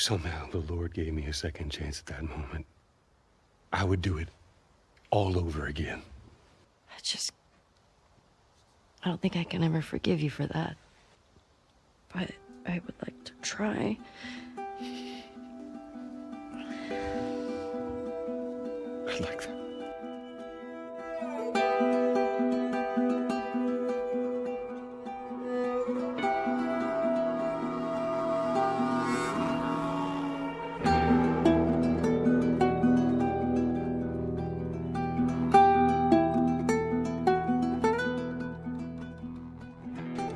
somehow the Lord gave me a second chance at that moment, I would do it all over again. I don't think I can ever forgive you for that. But I would like to try. I'd like that.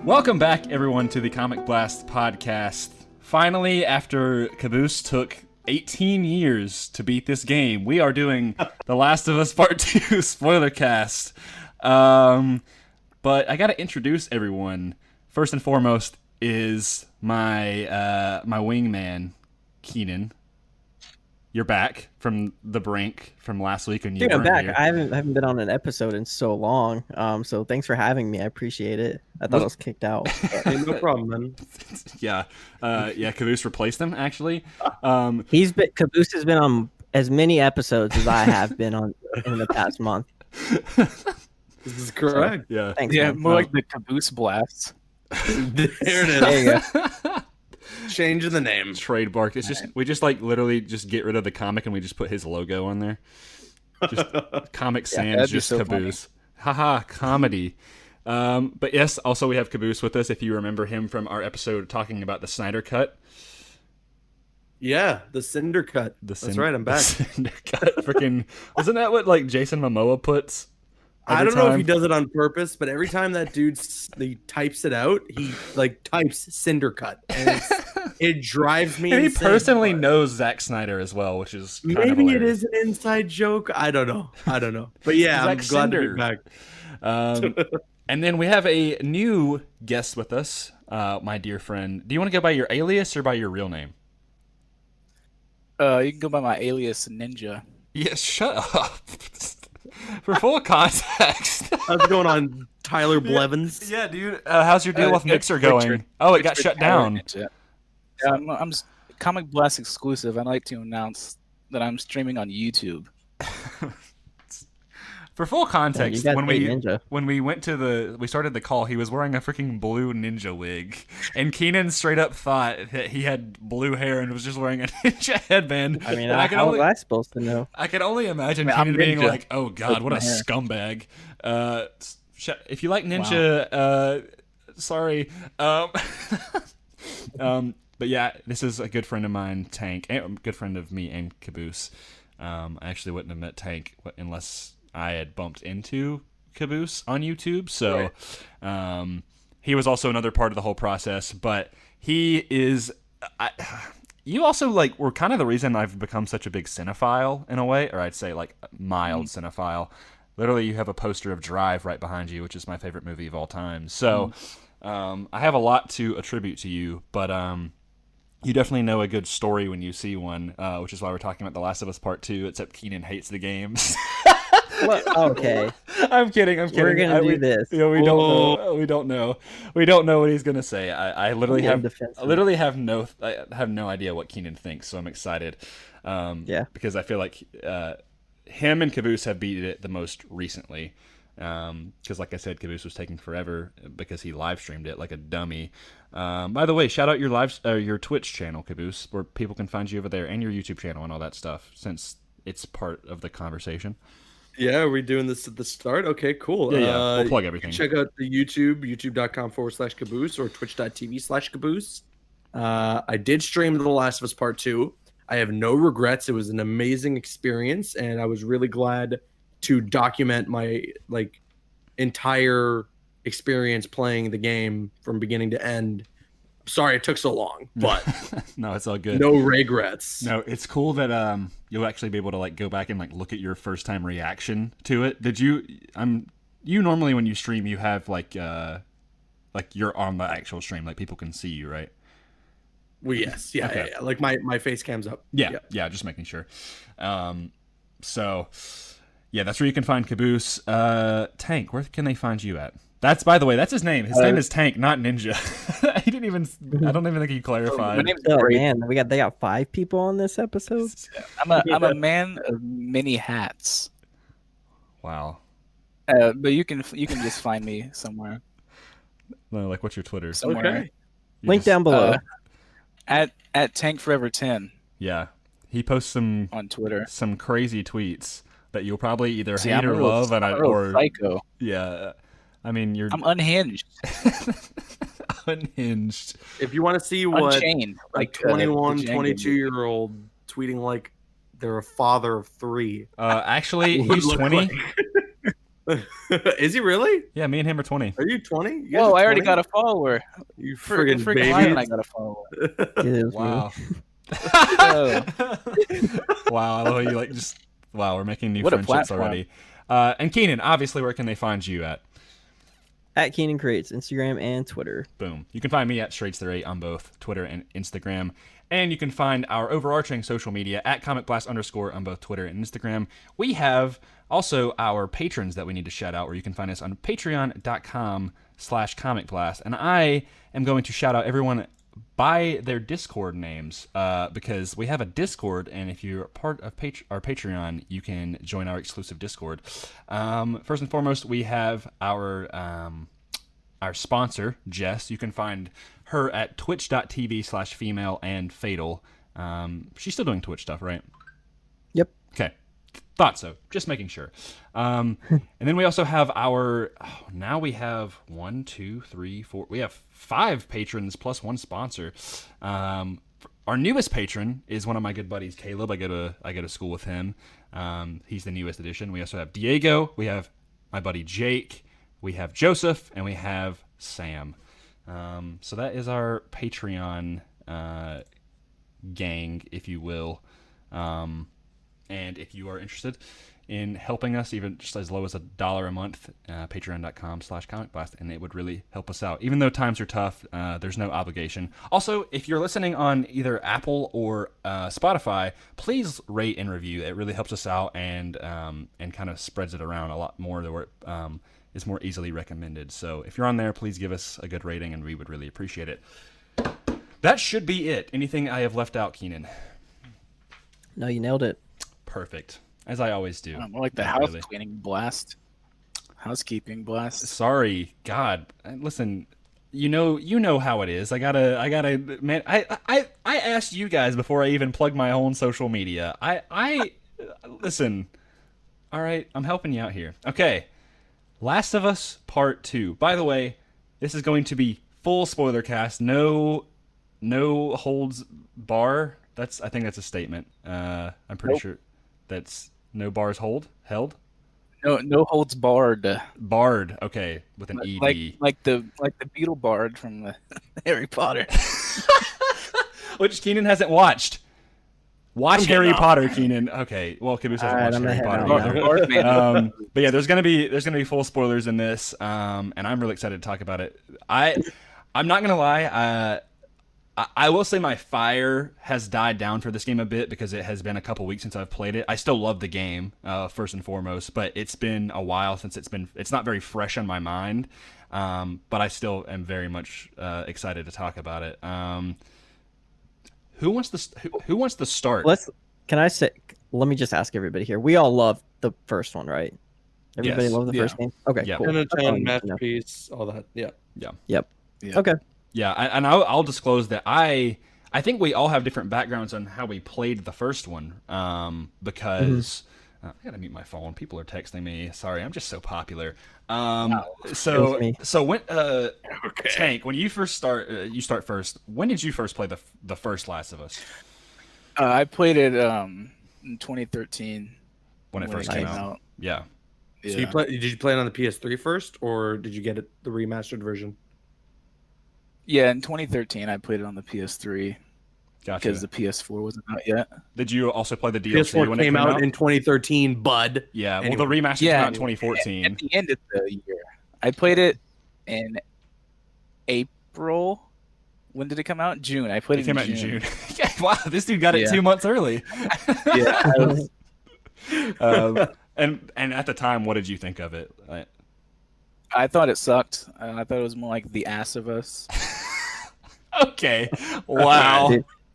Welcome back, everyone, to the Comic Blast Podcast. Finally, after Caboose took 18 years to beat this game, we are doing The Last of Us Part 2 Spoilercast. But I gotta introduce everyone. First and foremost is my wingman, Keenan. You're back from the brink from last week, and you I'm weren't back. here. I haven't been on an episode in so long. So thanks for having me. I appreciate it. I thought I was kicked out. Hey, no problem, man. Yeah, Caboose replaced him, actually. Caboose has been on as many episodes as I have been on in the past month. This is correct. Yeah. Thanks. Yeah, man. more like the Caboose Blast. There it is. There you go. Changing the name. Trademark. It's just we just like literally just get rid of the comic and we just put his logo on there. Just Comic Sans, that'd be just so Caboose. Haha, comedy. But yes, also we have Caboose with us. If you remember him from our episode talking about the Snyder Cut. Yeah, the Cinder Cut. That's right, I'm back. Snyder Cut. Freaking, wasn't that what like Jason Momoa puts? I every don't know if time? he does it on purpose, but every time that dude he types it out, he like types Cinder Cut, and it drives me. And he insane. personally knows Zack Snyder as well, which is kind of Maybe it hilarious. is an inside joke. I don't know. But yeah, I'm Zack glad to Snyder. be back. And then we have a new guest with us, my dear friend. Do you want to go by your alias or by your real name? You can go by my alias Ninja. Yes, shut up. For full context. How's it going on, Tyler Blevins? Yeah, dude. How's your deal with Good. Mixer going? Richard. Oh, it got Richard shut Power down. Ninja. Yeah, I'm Comic Blast exclusive. I'd like to announce that I'm streaming on YouTube. For full context, you got when the we ninja. we started the call, he was wearing a freaking blue ninja wig, and Keenan straight up thought that he had blue hair and was just wearing a ninja headband. I mean, And how was I supposed to know? I can only imagine I mean, I'm Keenan being Ninja. like, "Oh God, what a my hair. scumbag!" If you like Ninja, sorry. But yeah, this is a good friend of mine, Tank, and a good friend of me and Caboose. I actually wouldn't have met Tank unless I had bumped into Caboose on YouTube. So he was also another part of the whole process. But he is. You also like were kind of the reason I've become such a big cinephile in a way, or I'd say like mild cinephile. Literally, you have a poster of Drive right behind you, which is my favorite movie of all time. So I have a lot to attribute to you, but you definitely know a good story when you see one, which is why we're talking about The Last of Us Part 2, except Keenan hates the games. Well, okay. I'm kidding. We're gonna do this. You know, we don't know. We don't know what he's gonna say. I literally I'm have defensive. I have no idea what Keenan thinks, so I'm excited. Yeah. Because I feel like him and Caboose have beat it the most recently. Because like I said, Caboose was taking forever because he live streamed it like a dummy. By the way, shout out your Twitch channel, Caboose, where people can find you over there, and your YouTube channel and all that stuff, since it's part of the conversation. Yeah, are we doing this at the start? Okay, cool. Yeah. We'll plug everything. Check out the YouTube, youtube.com/Caboose or twitch.tv/Caboose. I did stream The Last of Us Part 2. I have no regrets. It was an amazing experience, and I was really glad to document my entire experience playing the game from beginning to end. Sorry it took so long, but No, it's all good. no regrets. No, it's cool that you'll actually be able to go back and look at your first time reaction to it. Did you? You normally when you stream you have you're on the actual stream, people can see you, right? Well, yes, yeah, Okay. yeah. My face cam's up. Yeah, just making sure. So yeah, that's where you can find Caboose. Tank, where can they find you at? That's, by the way, that's his name. His name is Tank, not Ninja. He didn't even. I don't even think he clarified. My name's Oh Brady. man, they got 5 people on this episode. I'm a man of many hats. Wow. But you can just find me somewhere. No, like, what's your Twitter? Somewhere. Okay. You Link just- down below. At Tank Forever 10 Yeah, he posts some on Twitter. crazy tweets that you'll probably either See, hate I'm a or real- love, I'm a real or psycho. yeah. I mean, you're I'm unhinged, unhinged. If you want to see what unchained, like the 21, Django 22-year-old tweeting like they're a father of 3. Actually, would he's look 20. like. Is he really? Yeah, me and him are 20. Are you 20? You guys Whoa, are I already 20? got a follower. You Freaking friggin' lying, baby. I got a follower. Excuse me. Wow. Oh. Wow, I love how you like just. Wow, we're making new What a friendships platform. already. And Keenan, obviously, where can they find you at? At Keenan Creates, Instagram and Twitter. Boom. You can find me at Straits38 on both Twitter and Instagram. And you can find our overarching social media at comicblast_ on both Twitter and Instagram. We have also our patrons that we need to shout out, where you can find us on patreon.com/comicblast. And I am going to shout out everyone by their Discord names, because we have a Discord, and if you're part of our Patreon, you can join our exclusive Discord. First and foremost, we have our sponsor, Jess. You can find her at twitch.tv/female and fatal. She's still doing Twitch stuff, right? Yep. Okay. Thought so. Just making sure. And then we also have now we have 1, 2, 3, 4. We have 5 patrons plus 1 sponsor. Our newest patron is one of my good buddies, Caleb. I go to school with him. He's the newest addition. We also have Diego. We have my buddy Jake. We have Joseph, and we have Sam. So that is our Patreon gang, if you will. And if you are interested in helping us, even just as low as $1 a month, patreon.com/comicblast, and it would really help us out. Even though times are tough, there's no obligation. Also, if you're listening on either Apple or Spotify, please rate and review. It really helps us out and kind of spreads it around a lot more, where it's more easily recommended. So if you're on there, please give us a good rating, and we would really appreciate it. That should be it. Anything I have left out, Keenan? No, you nailed it. Perfect. As I always do. More like the Not house really. cleaning blast, housekeeping blast. Sorry, God. Listen, you know how it is. I gotta, man. I asked you guys before I even plugged my own social media. I listen. All right, I'm helping you out here. Okay, Last of Us Part 2. By the way, this is going to be full spoiler cast. No holds bar. I think that's a statement. I'm pretty Nope. sure that's no bars held. No holds barred. Barred, okay, with an ED. Like the beetle bard from the Harry Potter. Which Keenan hasn't watched. Watch Harry Potter, Keenan. Okay, well, Caboose hasn't Alright, watched I'm Harry gonna Potter head either. out. Bard man. But yeah, there's gonna be full spoilers in this, and I'm really excited to talk about it. I'm not gonna lie. I will say my fire has died down for this game a bit, because it has been a couple weeks since I've played it. I still love the game, first and foremost, but it's been a while since it's not very fresh on my mind. But I still am very much excited to talk about it. Who wants to start? Let me just ask everybody here. We all love the first one, right? Everybody Yes. loved the Yeah. first game? Okay, Yeah. cool. That's all I Entertainment, need to know. masterpiece, all that. Yeah. Yeah. Yep. Yeah. Okay. Yeah, and I'll disclose that I think we all have different backgrounds on how we played the first one. Because I gotta mute my phone. People are texting me. Sorry, I'm just so popular. Excuse me. So when Tank, when you first start, you start first. When did you first play the first Last of Us? I played it in 2013 When it first came out. Yeah. Yeah. So did you play it on the PS3 first, or did you get it the remastered version? Yeah, in 2013 I played it on the PS3 Gotcha. because the PS4 wasn't out yet. Did you also play the DLC PS4 when came it came out in 2013, bud. Yeah. Anyway. Well, the remaster came out in 2014. At the end of the year. I played it in April. When did it come out? June. I played It it came out in June. Yeah, wow, this dude got it Yeah. 2 months early. Yeah. And at the time, what did you think of it? I thought it sucked. I thought it was more like The Ass of Us. Okay. Wow.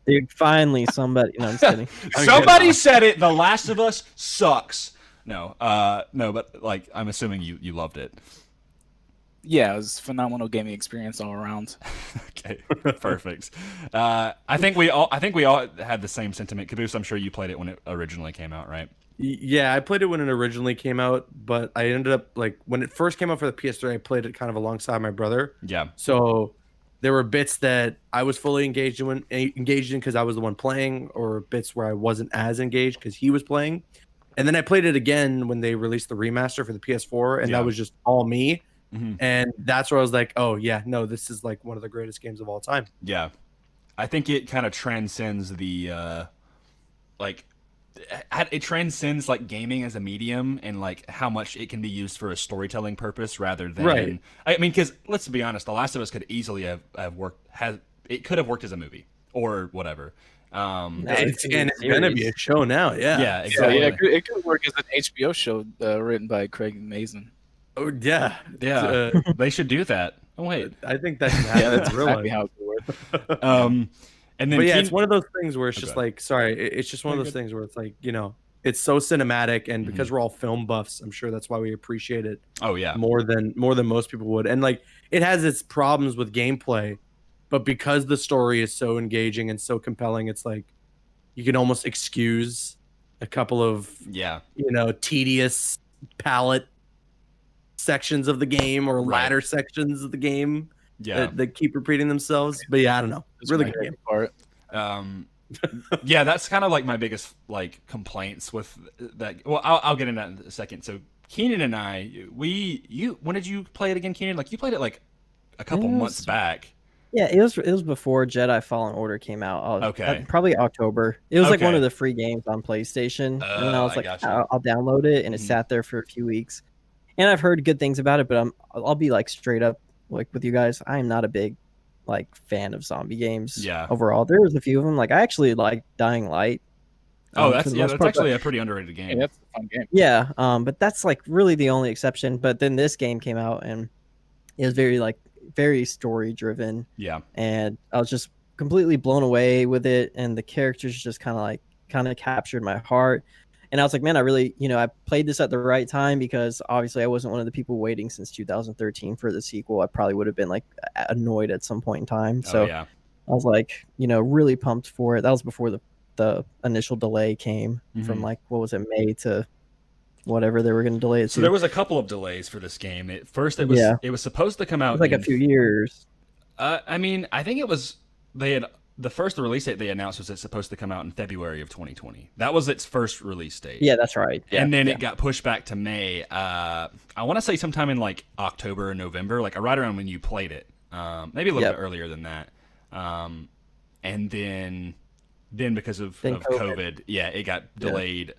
Dude, finally somebody. No, I'm just kidding. Somebody said it. The Last of Us sucks. No, but like I'm assuming you loved it. Yeah, it was a phenomenal gaming experience all around. Okay, perfect. I think we all had the same sentiment. Caboose, I'm sure you played it when it originally came out, right? Yeah, I played it when it originally came out, but I ended up like when it first came out for the PS3, I played it kind of alongside my brother. Yeah. So there were bits that I was fully engaged in because I was the one playing, or bits where I wasn't as engaged because he was playing. And then I played it again when they released the remaster for the PS4, and that was just all me. Mm-hmm. And that's where I was like, oh yeah, no, this is like one of the greatest games of all time. Yeah, I think it kind of transcends the it transcends like gaming as a medium and like how much it can be used for a storytelling purpose rather than Right. I mean, because let's be honest, The Last of Us could easily have worked. It could have worked as a movie or whatever. No, It's gonna gonna be a show now. Yeah. Yeah, So exactly. yeah, it could work as an HBO show written by Craig Mazin. Oh yeah. Yeah, they should do that. Oh wait, I think that can happen. Yeah, that's in real exactly life. how it could work. and then But yeah, Keen- it's one of those things where it's just Okay. like, sorry, it's just one of those things where it's like, it's so cinematic, and because we're all film buffs, I'm sure that's why we appreciate it oh yeah, more than most people would. And like, it has its problems with gameplay, but because the story is so engaging and so compelling, it's like you can almost excuse a couple of yeah. tedious palette sections of the game or Right. ladder sections of the game Yeah. that keep repeating themselves. But yeah, I don't know. That's Really my good game. favorite part. Yeah, that's kind of like my biggest like complaints with that. Well, I'll get into that in a second. So Keenan and I, when did you play it again, Keenan? Like you played it like a couple It was- months back. Yeah, it was before Jedi Fallen Order came out. Okay. Probably October. It was like one Okay. of the free games on PlayStation, and then I was I like, gotcha. I'll download it, and it Mhm. sat there for a few weeks. And I've heard good things about it, but I'll be like straight up like with you guys. I am not a big like fan of zombie games. Yeah. Overall, there was a few of them. Like I actually like Dying Light. Oh, for that's the yeah, most that's part, actually a pretty underrated Yeah, game. that's a fun game. Yeah, but that's like really the only exception. But then this game came out, and it was very story driven, Yeah. and I was just completely blown away with it, and the characters just kind of captured my heart. And I was like, man, I really, I played this at the right time, because obviously I wasn't one of the people waiting since 2013 for the sequel. I probably would have been like annoyed at some point in time. So Oh yeah. I was like, really pumped for it. That was before the initial delay came from Mhm. like, what was it, May to whatever they were going to delay it So to. there was a couple of delays for this game. At first, it was Yeah. it was supposed to come out It was like a in- few years. I mean, I think it was the first release date they announced was it's supposed to come out in February of 2020. That was its first release date. Yeah, that's right. Yeah, And then yeah. it got pushed back to May. I want to say sometime in like October or November, like right around when you played it. Maybe a little Yep. bit earlier than that. And then because of Then COVID, yeah, it got delayed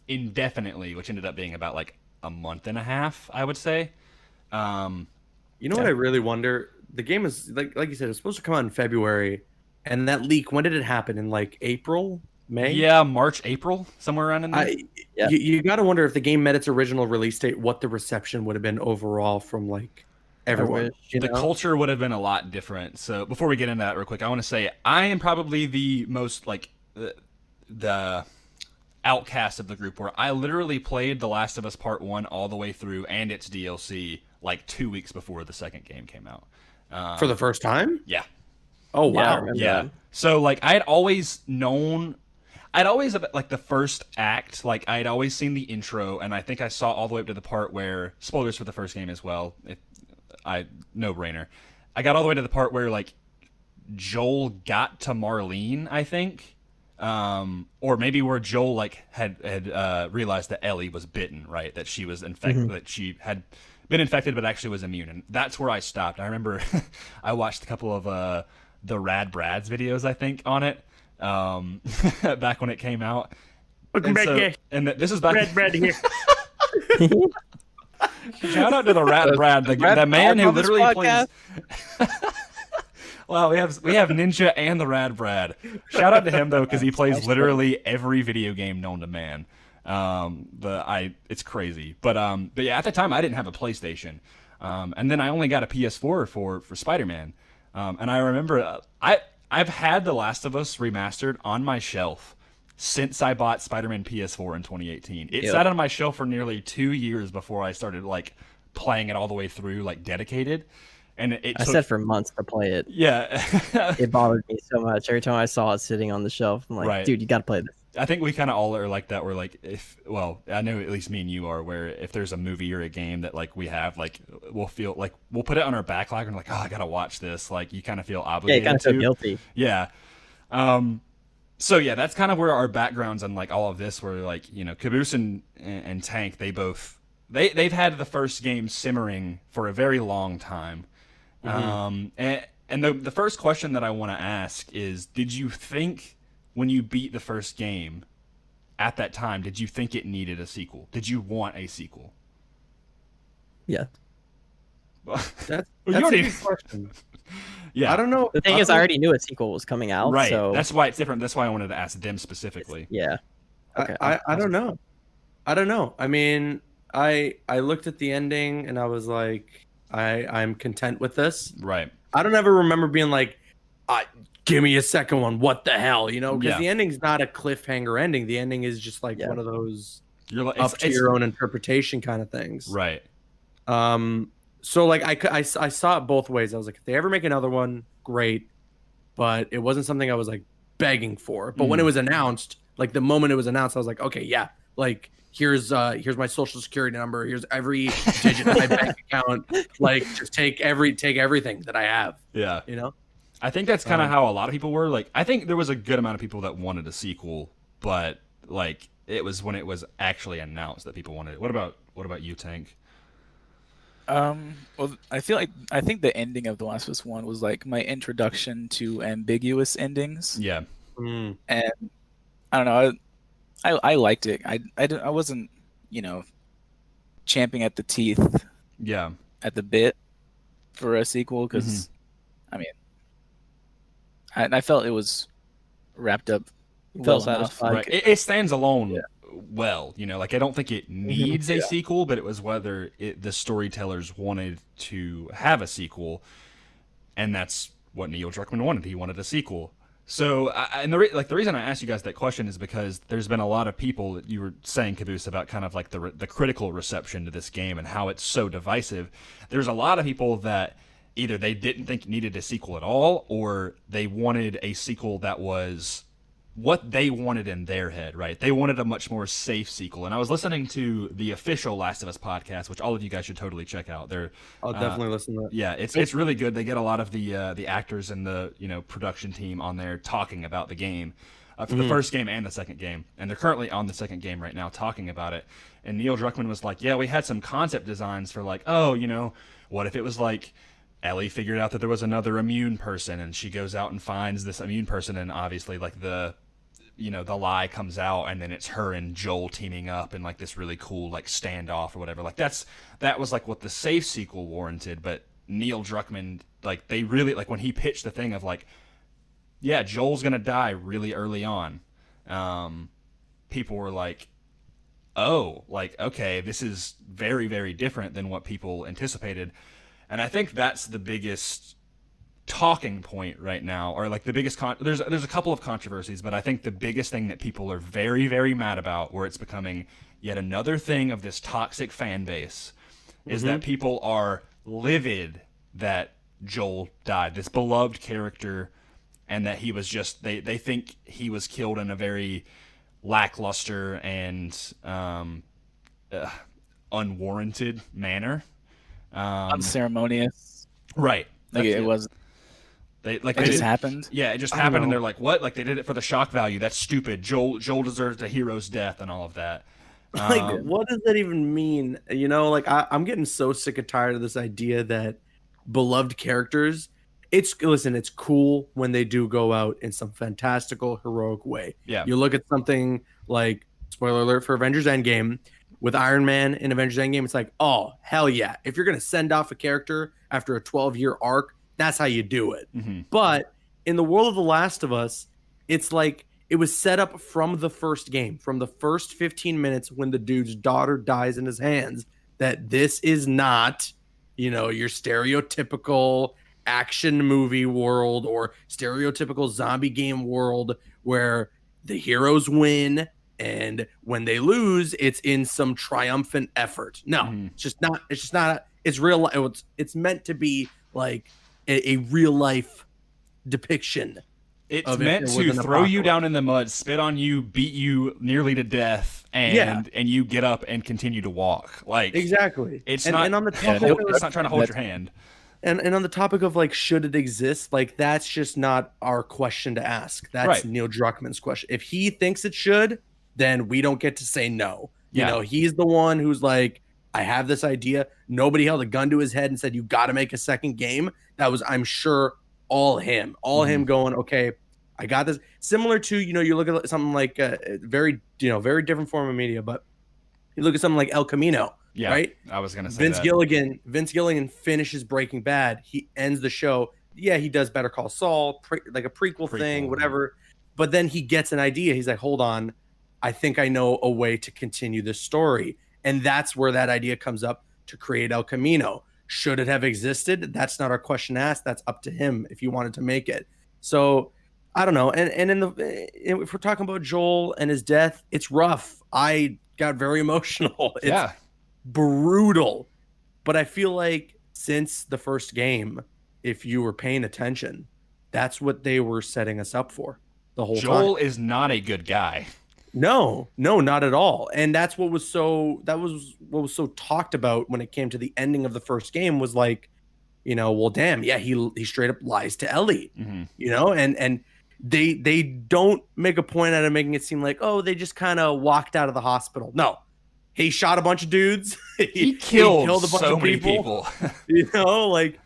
indefinitely, which ended up being about like a month and a half, I would say. You know what I really wonder? The game is like you said, it's supposed to come out in February, and that leak. When did it happen? In like April, May? Yeah, March, April, somewhere around in there. Yeah. You got to wonder if the game met its original release date, what the reception would have been overall from like everyone. wish, The culture would have been a lot different. So before we get into that real quick, I want to say I am probably the most like the outcast of the group, where I literally played The Last of Us Part 1 all the way through and its DLC like 2 weeks before the second game came out. For the first time? Yeah. Oh Yeah, I wow! remember Yeah. that. So like I'd always like the first act, like I'd always seen the intro, and I think I saw all the way up to the part where, spoilers for the first game as well, no brainer. I got all the way to the part where like Joel got to Marlene, I think. Or maybe where Joel like had realized that Ellie was bitten, right? That she was infected, that she had been infected but actually was immune, and that's where I stopped. I remember I watched a couple of the Rad Brad's videos, I think, on it back when it came out. Welcome back, yeah. And this is back. Brad here. Shout out to the Rad Brad, the Rad man Brad who on this literally plays. podcast? Wow, we have Ninja and the Rad Brad. Shout out to him though, because he plays literally every video game known to man. It's crazy. But yeah, at the time I didn't have a PlayStation. And then I only got a PS4 for Spider-Man. And I remember I've had The Last of Us remastered on my shelf since I bought Spider-Man PS4 in 2018. It sat on my shelf for nearly 2 years before I started like playing it all the way through, like dedicated. And I said for months to play it. Yeah. It bothered me so much. Every time I saw it sitting on the shelf, I'm like, dude, you got to play this. I think we kind of all are like that. We're like, I know at least me and you are, where if there's a movie or a game that like we have, like we'll feel like we'll put it on our backlog and like, oh, I gotta watch this. Like you kind of feel obligated. Yeah, you kind of feel guilty. Yeah. So yeah, that's kind of where our backgrounds on like all of this were like, Caboose and Tank, they've had the first game simmering for a very long time. Mm-hmm. And the first question that I want to ask is, did you think when you beat the first game at that time, did you think it needed a sequel? Did you want a sequel? Yeah. That's a already... good question. Yeah. I don't know. The thing is, I already knew a sequel was coming out. Right. So... That's why it's different. That's why I wanted to ask them specifically. Yeah. Okay. I don't know. I mean, I looked at the ending and I was like, I'm content with this. Right. I don't ever remember being like, give me a second one. What the hell? Because the ending's not a cliffhanger ending. The ending is just like one of those up to your own interpretation kind of things. Right. So like I saw it both ways. I was like, if they ever make another one, great. But it wasn't something I was like begging for. But when it was announced, like the moment it was announced, I was like, okay, yeah, like here's my social security number. Here's every digit of my bank account. Like just take everything that I have. Yeah. I think that's kind of how a lot of people were. Like, I think there was a good amount of people that wanted a sequel, but like it was when it was actually announced that people wanted it. What about you, Tank? Well, I think the ending of The Last of Us 1 was like my introduction to ambiguous endings. Yeah. And I don't know, I liked it. I wasn't, champing at the teeth. Yeah. At the bit for a sequel because, I mean, I felt it was wrapped up. Felt satisfied. Right. It stands alone well. Like I don't think it needs a sequel, but it was whether the storytellers wanted to have a sequel, and that's what Neil Druckmann wanted. He wanted a sequel. So, the reason I asked you guys that question is because there's been a lot of people that you were saying, Caboose, about kind of like the critical reception to this game and how it's so divisive. There's a lot of people that either they didn't think needed a sequel at all, or they wanted a sequel that was what they wanted in their head, right? They wanted a much more safe sequel. And I was listening to the official Last of Us podcast, which all of you guys should totally check out. I'll definitely listen to that. Yeah, it's really good. They get a lot of the actors and the production team on there talking about the game for the first game and the second game. And they're currently on the second game right now talking about it. And Neil Druckmann was like, yeah, we had some concept designs for like, what if it was like Ellie figured out that there was another immune person and she goes out and finds this immune person, and obviously like the lie comes out and then it's her and Joel teaming up in like this really cool like standoff or whatever. Like that was like what the safe sequel warranted. But Neil Druckmann, like they really, like when he pitched the thing of like, yeah, Joel's gonna die really early on, people were like, oh, like, okay, this is very, very different than what people anticipated. And I think that's the biggest talking point right now, or like the biggest there's a couple of controversies, but I think the biggest thing that people are very, very mad about, where it's becoming yet another thing of this toxic fan base, is that people are livid that Joel died, this beloved character, and that he was just they think he was killed in a very lackluster and unwarranted manner, unceremonious, right? Like it was. It just happened. Yeah, it just happened, and they're like, "What? Like they did it for the shock value? That's stupid. Joel deserves a hero's death and all of that." Like, what does that even mean? I'm getting so sick and tired of this idea that beloved characters. It's cool when they do go out in some fantastical, heroic way. Yeah, you look at something like, spoiler alert for Avengers Endgame, with Iron Man in Avengers Endgame. It's like, oh hell yeah! If you're gonna send off a character after a 12-year arc, that's how you do it. But in the world of The Last of Us, it's like it was set up from the first game, from the first 15 minutes when the dude's daughter dies in his hands, that this is not your stereotypical action movie world or stereotypical zombie game world where the heroes win, and when they lose, it's in some triumphant effort. No, it's just not. It's real. It's meant to be like a real life depiction. It's meant to throw you down in the mud, spit on you, beat you nearly to death, and you get up and continue to walk. Like exactly. It's and, not. And on the topic it's not trying to hold your hand. And on the topic of like, should it exist? Like, that's just not our question to ask. That's Neil Druckmann's question. If he thinks it should, then we don't get to say no. You know, he's the one who's like, I have this idea. Nobody held a gun to his head and said, you got to make a second game. That was, I'm sure, all him going, okay, I got this. Similar to, you look at something like very different form of media, but you look at something like El Camino, right? I was going to say Vince Gilligan finishes Breaking Bad. He ends the show. Yeah, he does Better Call Saul, like a prequel thing, whatever. But then he gets an idea. He's like, hold on, I think I know a way to continue this story. And that's where that idea comes up to create El Camino. Should it have existed? That's not our question to ask. That's up to him if he wanted to make it. So I don't know. And if we're talking about Joel and his death, it's rough. I got very emotional. It's brutal. But I feel like since the first game, if you were paying attention, that's what they were setting us up for the whole time. Joel is not a good guy. No, not at all. And that's what was so talked about when it came to the ending of the first game was like, well, damn, yeah, he straight up lies to Ellie, and they don't make a point out of making it seem like, oh, they just kind of walked out of the hospital. No, he shot a bunch of dudes. he killed a bunch of many people. Like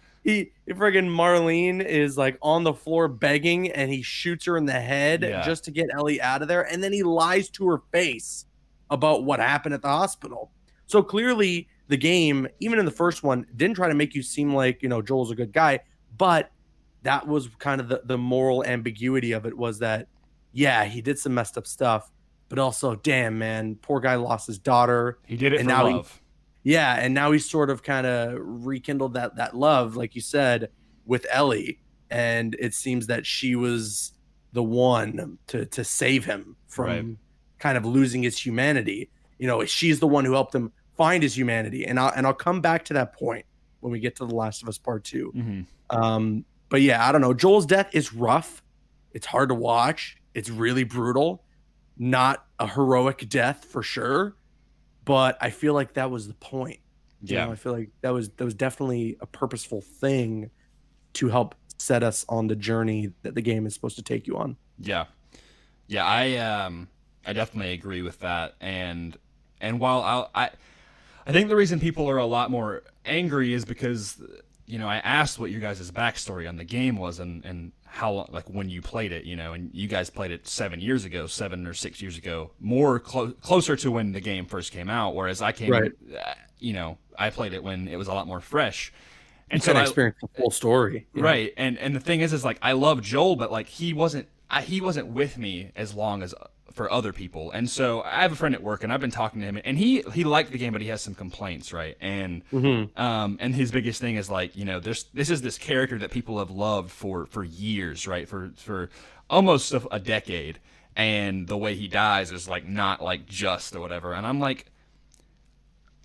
friggin' Marlene is like on the floor begging, and he shoots her in the head just to get Ellie out of there, and then he lies to her face about what happened at the hospital. So clearly, the game, even in the first one, didn't try to make you seem like Joel's a good guy, but that was kind of the moral ambiguity of it was that, yeah, he did some messed up stuff, but also, damn, man, poor guy lost his daughter. He did it for love. And now he's sort of kind of rekindled that love, like you said, with Ellie, and it seems that she was the one to save him from kind of losing his humanity. She's the one who helped him find his humanity, and I'll come back to that point when we get to The Last of Us Part 2. Mm-hmm. But yeah, I don't know. Joel's death is rough. It's hard to watch. It's really brutal. Not a heroic death for sure, but I feel like that was the point. I feel like that was definitely a purposeful thing to help set us on the journey that the game is supposed to take you on. Yeah, I definitely agree with that. And while I think the reason people are a lot more angry is because I asked what your guys' backstory on the game was and how long, like when you played it, and you guys played it 7 or 6 years ago, more closer to when the game first came out, whereas I came, I played it when it was a lot more fresh. And so I experienced the full story. Right. And the thing is like, I love Joel, but like he wasn't with me as long as for other people. And so I have a friend at work, and I've been talking to him, and he liked the game, but he has some complaints, right? And and his biggest thing is like, this is this character that people have loved for years, right? For almost a decade, and the way he dies is like not like just or whatever. And I'm like,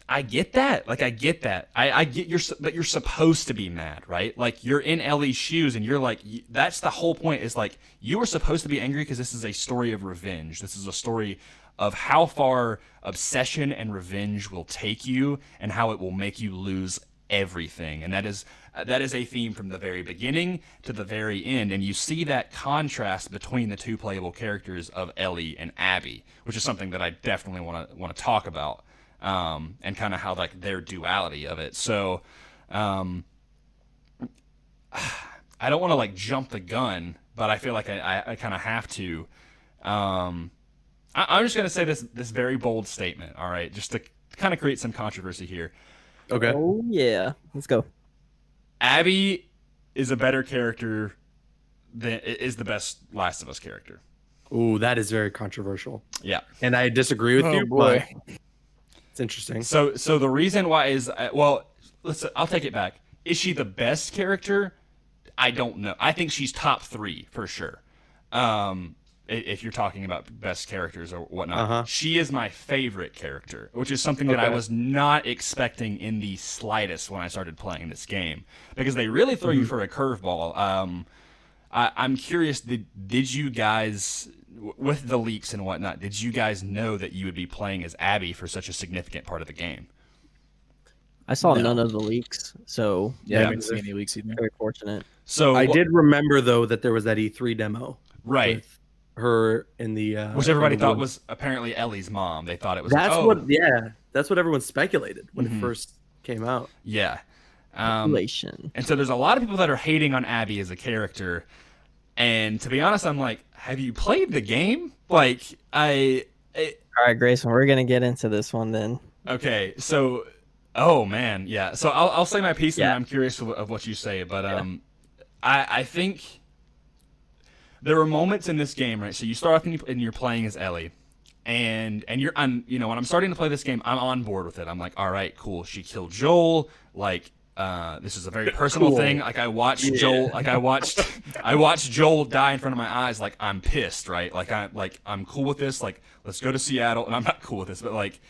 I get that. Like, I get that. I get that you're supposed to be mad, right? Like, you're in Ellie's shoes, and you're like, that's the whole point, is like, you are supposed to be angry because this is a story of revenge. This is a story of how far obsession and revenge will take you and how it will make you lose everything. And that is a theme from the very beginning to the very end. And you see that contrast between the two playable characters of Ellie and Abby, which is something that I definitely want to talk about. And kind of how like their duality of it. So, I don't want to like jump the gun, but I feel like I kind of have to. I'm just gonna say this very bold statement. All right, just to kind of create some controversy here. Okay. Oh yeah, let's go. Abby is a better character than is the best Last of Us character. Ooh, that is very controversial. Yeah, and I disagree with you, boy. but it's interesting. So the reason why is, well, I'll take it back. Is she the best character? I don't know. I think she's top 3 for sure. If you're talking about best characters or whatnot, she is my favorite character, which is something that I was not expecting in the slightest when I started playing this game, because they really throw you for a curveball. I'm curious, did you guys, with the leaks and whatnot, did you guys know that you would be playing as Abby for such a significant part of the game? I saw none of the leaks, so I haven't seen any leaks either. very fortunate. So I did remember though that there was that E3 demo, right, with her in the which everybody thought was apparently Ellie's mom. They thought it was. That's what everyone speculated when it first came out. Yeah. Speculation. And so there's a lot of people that are hating on Abby as a character. And to be honest, I'm like, have you played the game? Like, All right, Grayson, we're gonna get into this one then. Okay, so, oh man, yeah. So I'll say my piece, and I'm curious of what you say. But I think there were moments in this game, right? So you start off and you're playing as Ellie, and when I'm starting to play this game, I'm on board with it. I'm like, all right, cool. She killed Joel. Like, this is a very personal thing. Like, I watched Joel. Like, I watched Joel die in front of my eyes. Like, I'm pissed, right? I'm cool with this. Like, let's go to Seattle. And I'm not cool with this, but like,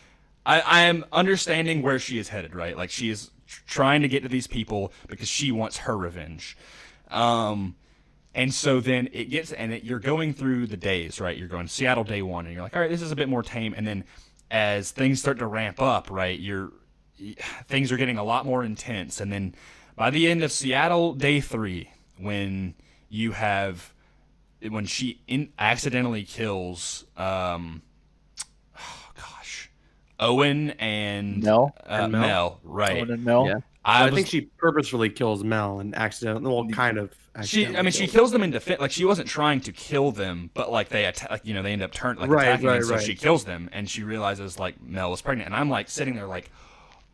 I am understanding where she is headed, right? Like, she is trying to get to these people because she wants her revenge. And so then it gets, you're going through the days, right? You're going Seattle day 1, and you're like, all right, this is a bit more tame. And then as things start to ramp up, right, things are getting a lot more intense. And then by the end of Seattle day 3, when she accidentally kills, Owen and Mel, Mel, right? Owen and Mel. Yeah. I think she purposefully kills Mel and accidentally, kind of. She kills them in defense. Like, she wasn't trying to kill them, but like they attack. They end up attacking them. So she kills them, and she realizes like Mel was pregnant. And I'm like sitting there like,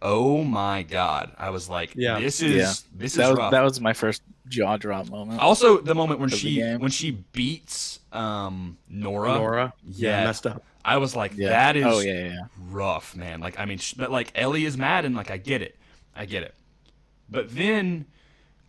oh my god! I was like, this is rough. That was my first jaw drop moment. Also, the moment when she beats Nora, messed up. I was like, that is rough, man. Like, I mean, but like Ellie is mad, and like I get it. But then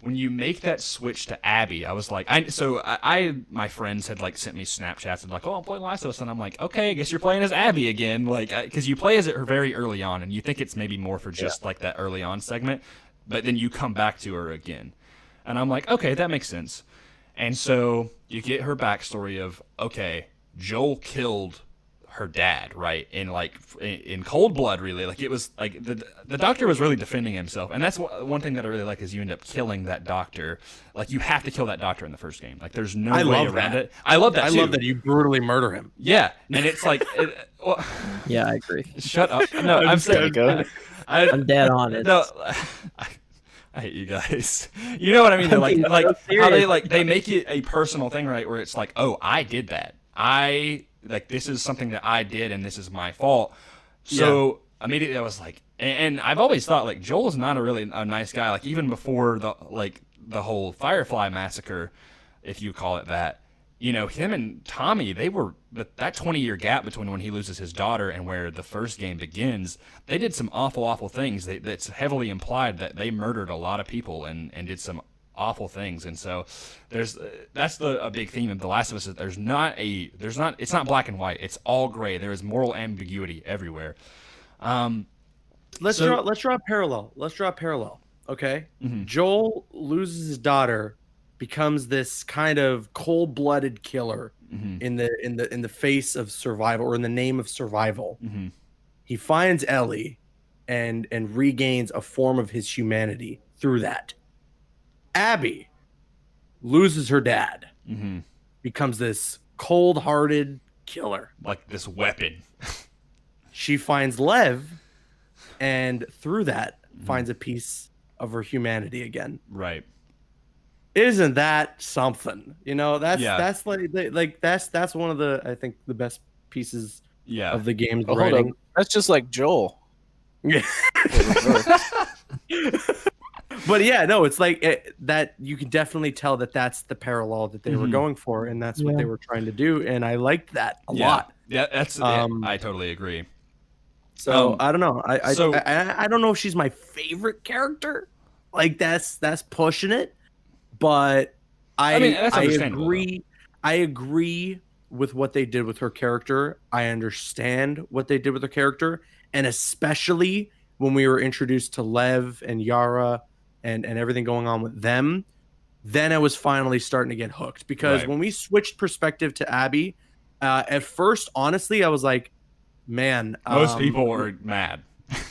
when you make that switch to Abby, I was like, my friends had like sent me Snapchats and like, oh, I'm playing Last of Us, and I'm like, okay, I guess you're playing as Abby again, like, because you play as her very early on, and you think it's maybe more for just like that early on segment, but then you come back to her again, and I'm like, okay, that makes sense. And so you get her backstory of, okay, Joel killed her dad, right? In cold blood, really. Like, it was like the doctor was really defending himself, and that's one thing that I really like is you end up killing that doctor. Like, you have to kill that doctor in the first game. Like, there's no way around it. I love that. I love that you brutally murder him. Yeah, and it's like, yeah, I agree. Shut up. No, I'm saying, I'm dead on it. No, I hate you guys. You know what I mean? They're like how they make it a personal thing, right? Where it's like, oh, I did that. This is something that I did, and this is my fault. So immediately I was like, and I've always thought like Joel is not a nice guy. Like, even before the whole Firefly massacre, if you call it that, him and Tommy, they were that 20-year gap between when he loses his daughter and where the first game begins. They did some awful things. That's heavily implied that they murdered a lot of people and did some awful things. And so that's a big theme of The Last of Us. Is it's not black and white. It's all gray. There is moral ambiguity everywhere. Let's draw a parallel. Okay. Mm-hmm. Joel loses his daughter, becomes this kind of cold-blooded killer in the face of survival, or in the name of survival. Mm-hmm. He finds Ellie and regains a form of his humanity through that. Abby loses her dad, becomes this cold-hearted killer, like this weapon. She finds Lev, and through that finds a piece of her humanity again. Right. Isn't that something? That's one of the, I think, the best pieces of the game's writing. That's just like Joel. Yeah. But yeah, no, it's like that. You can definitely tell that that's the parallel that they were going for, and that's what they were trying to do. And I liked that a lot. Yeah, I totally agree. So I don't know. I don't know if she's my favorite character. Like that's pushing it, but I mean, that's understandable, agree. I agree with what they did with her character. I understand what they did with her character, and especially when we were introduced to Lev and Yara and everything going on with them, then I was finally starting to get hooked. Because Right. when we switched perspective to Abby, at first, honestly, I was like, man, Most people were mad.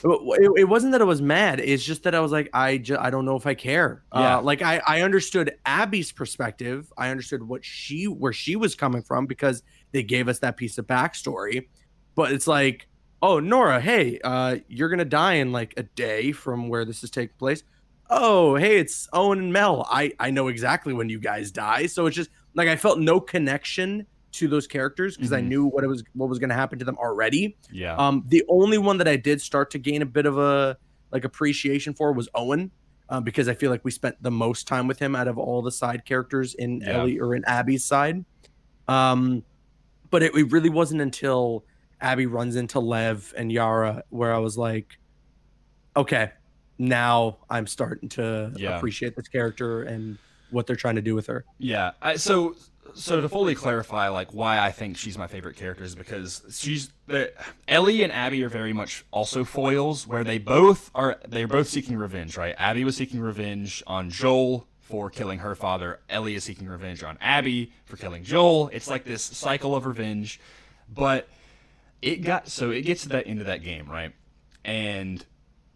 it wasn't that I was mad. It's just that I was like, I don't know if I care. Yeah. Like I understood Abby's perspective. I understood where she was coming from because they gave us that piece of backstory. But it's like, oh, Nora, hey, you're gonna die in like a day from where this is taking place. Oh, hey, it's Owen and Mel. I know exactly when you guys die. So it's just like I felt no connection to those characters because I knew what was going to happen to them already. Yeah. The only one that I did start to gain a bit of a like appreciation for was Owen, because I feel like we spent the most time with him out of all the side characters in Ellie or in Abby's side. But it really wasn't until Abby runs into Lev and Yara where I was like, okay, now I'm starting to appreciate this character and what they're trying to do with her. Yeah. So to fully clarify, like why I think she's my favorite character is because Ellie and Abby are very much also foils, where they're both seeking revenge, right? Abby was seeking revenge on Joel for killing her father. Ellie is seeking revenge on Abby for killing Joel. It's like this cycle of revenge, but it gets to that end of that game, right? And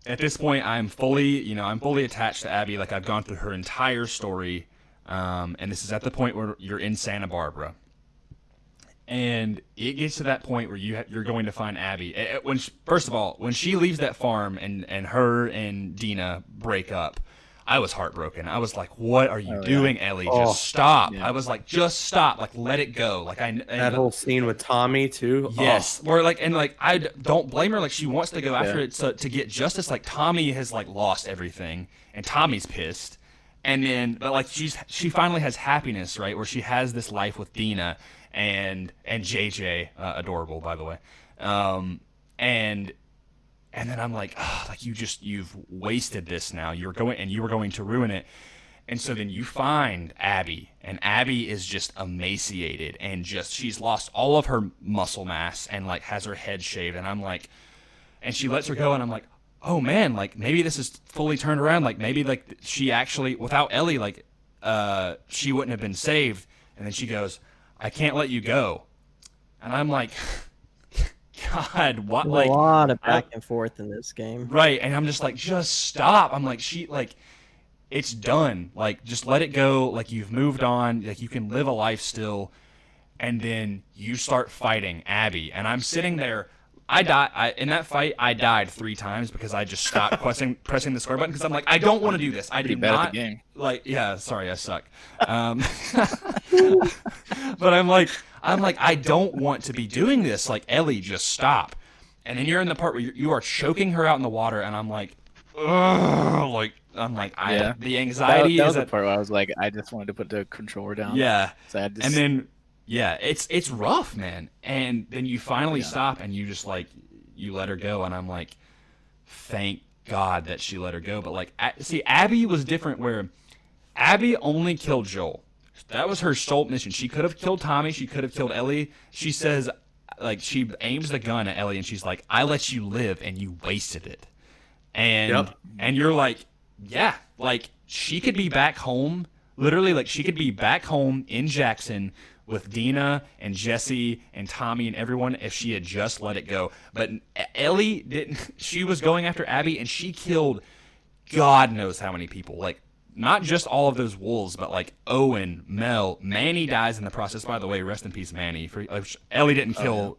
at this point, I'm fully attached to Abby. Like I've gone through her entire story. And this is at the point where you're in Santa Barbara, and it gets to that point where you're going to find Abby. First of all, when she leaves that farm and her and Dina break up, I was heartbroken. I was like, "What are you doing, Ellie? Just stop!" Yeah. I was like, "Just stop! Like, let it go!" Like that whole scene with Tommy too. Yes, where I don't blame her. Like she wants to go after it to get justice. Like Tommy has like lost everything, and Tommy's pissed. And then, but like she finally has happiness, right? Where she has this life with Dina and JJ, adorable by the way. And then I'm like, oh, like you've wasted this now. You were going to ruin it. And so then you find Abby, and Abby is just emaciated and she's lost all of her muscle mass and like has her head shaved. And I'm like, and she lets her go, and I'm like, oh man, like maybe this is fully turned around. Like maybe like she actually, without Ellie, like she wouldn't have been saved. And then she goes, I can't let you go. And I'm like, God, what? There's like a lot of back and forth in this game, right? And I'm just like, just stop. I'm like, it's done. Like just let it go. Like you've moved on. Like you can live a life still. And then you start fighting Abby, and I'm sitting there. In that fight, I died 3 times because I just stopped pressing the square button because I'm like, I don't want to do this. I do bad not at the game. like. Yeah, sorry, I suck. But I'm like, I don't want to be doing this. Like, Ellie, just stop. And then you're in the part where you are choking her out in the water, and I'm like, ugh, like the anxiety that is was the part where I was like, I just wanted to put the controller down. Yeah, so I just... and then. Yeah, it's rough, man. And then you finally stop and you just like you let her go, and I'm like, thank God that she let her go. But like, see, Abby was different. Where Abby only killed Joel. That was her sole mission. She could have killed Tommy. She could have killed Ellie. She says, like, she aims the gun at Ellie, and she's like, I let you live, and you wasted it. And you're like, yeah, like she could be back home. Literally, like she could be back home in Jackson with Dina and Jesse and Tommy and everyone if she had just let it go. But Ellie didn't. She was going after Abby, and she killed God knows how many people. Like, not just all of those wolves, but like Owen, Mel, Manny dies in the process. By the way, rest in peace, Manny. Ellie didn't kill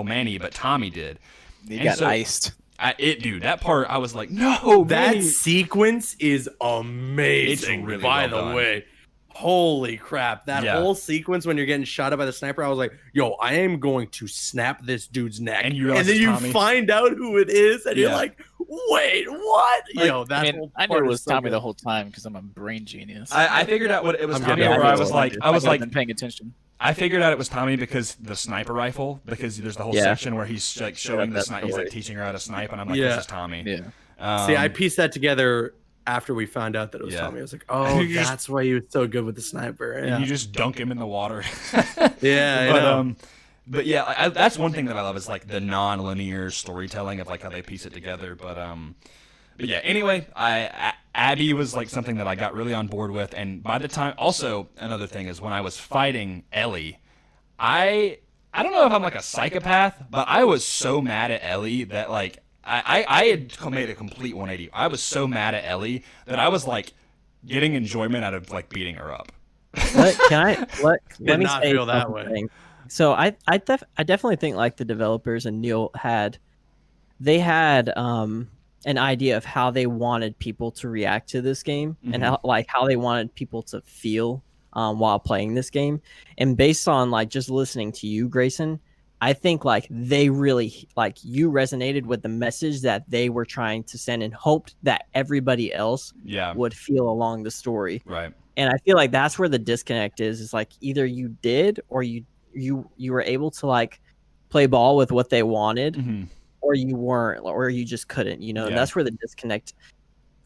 Manny, but Tommy did. He got iced. Dude, that part I was like, no. That Manny. sequence is amazing. It's really by well the done. way. Holy crap. That whole sequence when you're getting shot at by the sniper, I was like, yo, I am going to snap this dude's neck. And then you Tommy. find out who it is, and you're like, wait, what? Like, Yo, that whole I knew part it is was so Tommy good. the whole time because I'm a brain genius. I figured out what it was. I'm Tommy, getting where I was it. like, been paying attention. I figured out it was Tommy because the sniper rifle, because there's the whole section where he's like showing the snipe, he's like teaching her how to snipe, and I'm like, this is Tommy. Yeah. See, I pieced that together after we found out that it was Tommy. I was like, oh, that's why he was so good with the sniper. And you just dunk him in the water. But yeah, that's one thing that I love is like the non-linear storytelling of like how they piece it together. But yeah. Anyway, Abby was like something that I got really on board with, and by the time, also another thing is when I was fighting Ellie, I don't know if I'm like a psychopath, but I was so mad at Ellie that like I had made a complete 180. I was so mad at Ellie that I was like getting enjoyment out of like beating her up. Let me not say feel that something. way. So I definitely think like the developers and Neil had an idea of how they wanted people to react to this game and how they wanted people to feel while playing this game. And based on like just listening to you, Grayson, I think like they really like you resonated with the message that they were trying to send and hoped that everybody else would feel along the story. Right. And I feel like that's where the disconnect is like either you did or you were able to like play ball with what they wanted or you weren't, or you just couldn't, that's where the disconnect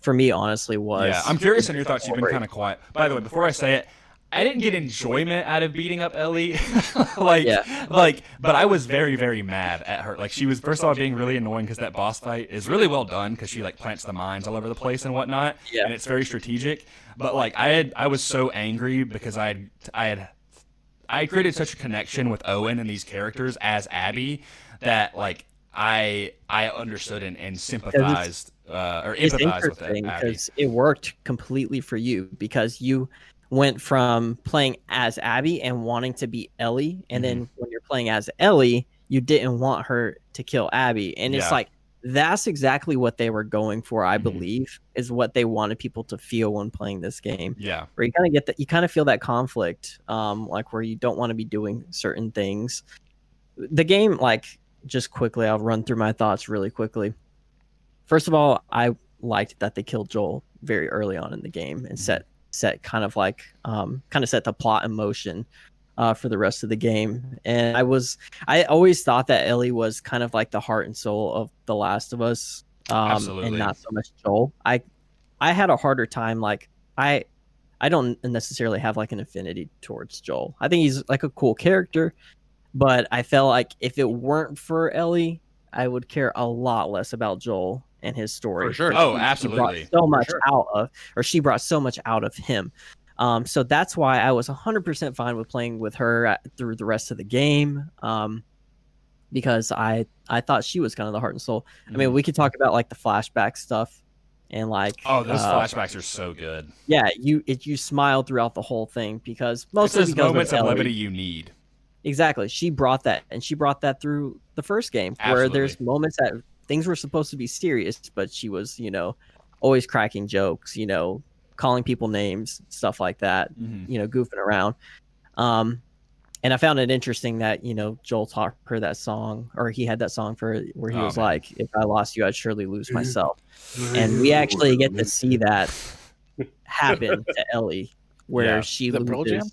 for me honestly was. Yeah, I'm curious on your thoughts. You've been kind of quiet. By the way, before I say it, I didn't get enjoyment out of beating up Ellie, but I was very, very mad at her. Like she was first of all being really annoying because that boss fight is really well done because she like plants the mines all over the place and whatnot, and it's very strategic. But like I was so angry because I created such a connection with Owen and these characters as Abby that like I understood and sympathized or empathized with Abby. Because it worked completely for you because you went from playing as Abby and wanting to be Ellie, and then when you're playing as Ellie, you didn't want her to kill Abby, and it's like that's exactly what they were going for. I believe is what they wanted people to feel when playing this game. Yeah, where you kind of get that, you kind of feel that conflict, like where you don't want to be doing certain things. The game, like, just quickly, I'll run through my thoughts really quickly. First of all, I liked that they killed Joel very early on in the game and set kind of like set the plot in motion for the rest of the game. And I always thought that Ellie was kind of like the heart and soul of The Last of Us, and not so much Joel. I had a harder time, like I don't necessarily have like an affinity towards Joel. I think he's like a cool character, but I felt like if it weren't for Ellie, I would care a lot less about Joel and his story. For sure. Oh, absolutely. She brought so much out of him. So that's why I was 100% fine with playing with her through the rest of the game, because I thought she was kind of the heart and soul. I mean, we could talk about like the flashback stuff and like those flashbacks are so good. Yeah, you smile throughout the whole thing because mostly because moments of levity you need. Exactly. She brought that through the first game. Absolutely. Where there's moments that things were supposed to be serious, but she was, always cracking jokes, calling people names, stuff like that, goofing around. And I found it interesting that, Joel taught her that song, or he had that song for where he was like, if I lost you, I'd surely lose myself. And we actually get to see that happen to Ellie, where she loses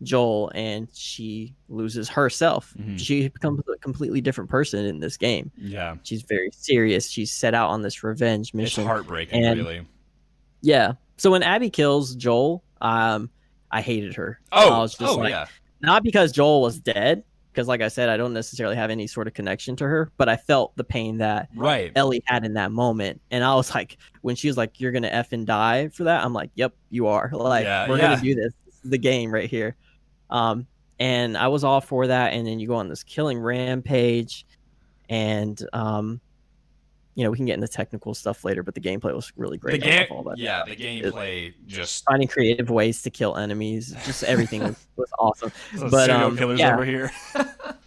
Joel and she loses herself. She becomes a completely different person in this game. Yeah, she's very serious. She's set out on this revenge mission. It's heartbreaking, really. Yeah. So when Abby kills Joel, I hated her. I was just not because Joel was dead, because like I said, I don't necessarily have any sort of connection to her, but I felt the pain that Ellie had in that moment. And I was like, when she was like, you're gonna effing die for that, I'm like, yep, you are. Like, we're gonna do this. This is the game right here. And I was all for that. And then you go on this killing rampage, and we can get into technical stuff later, but the gameplay was really great. The gameplay just finding creative ways to kill enemies, just everything was awesome. But serial killers over here.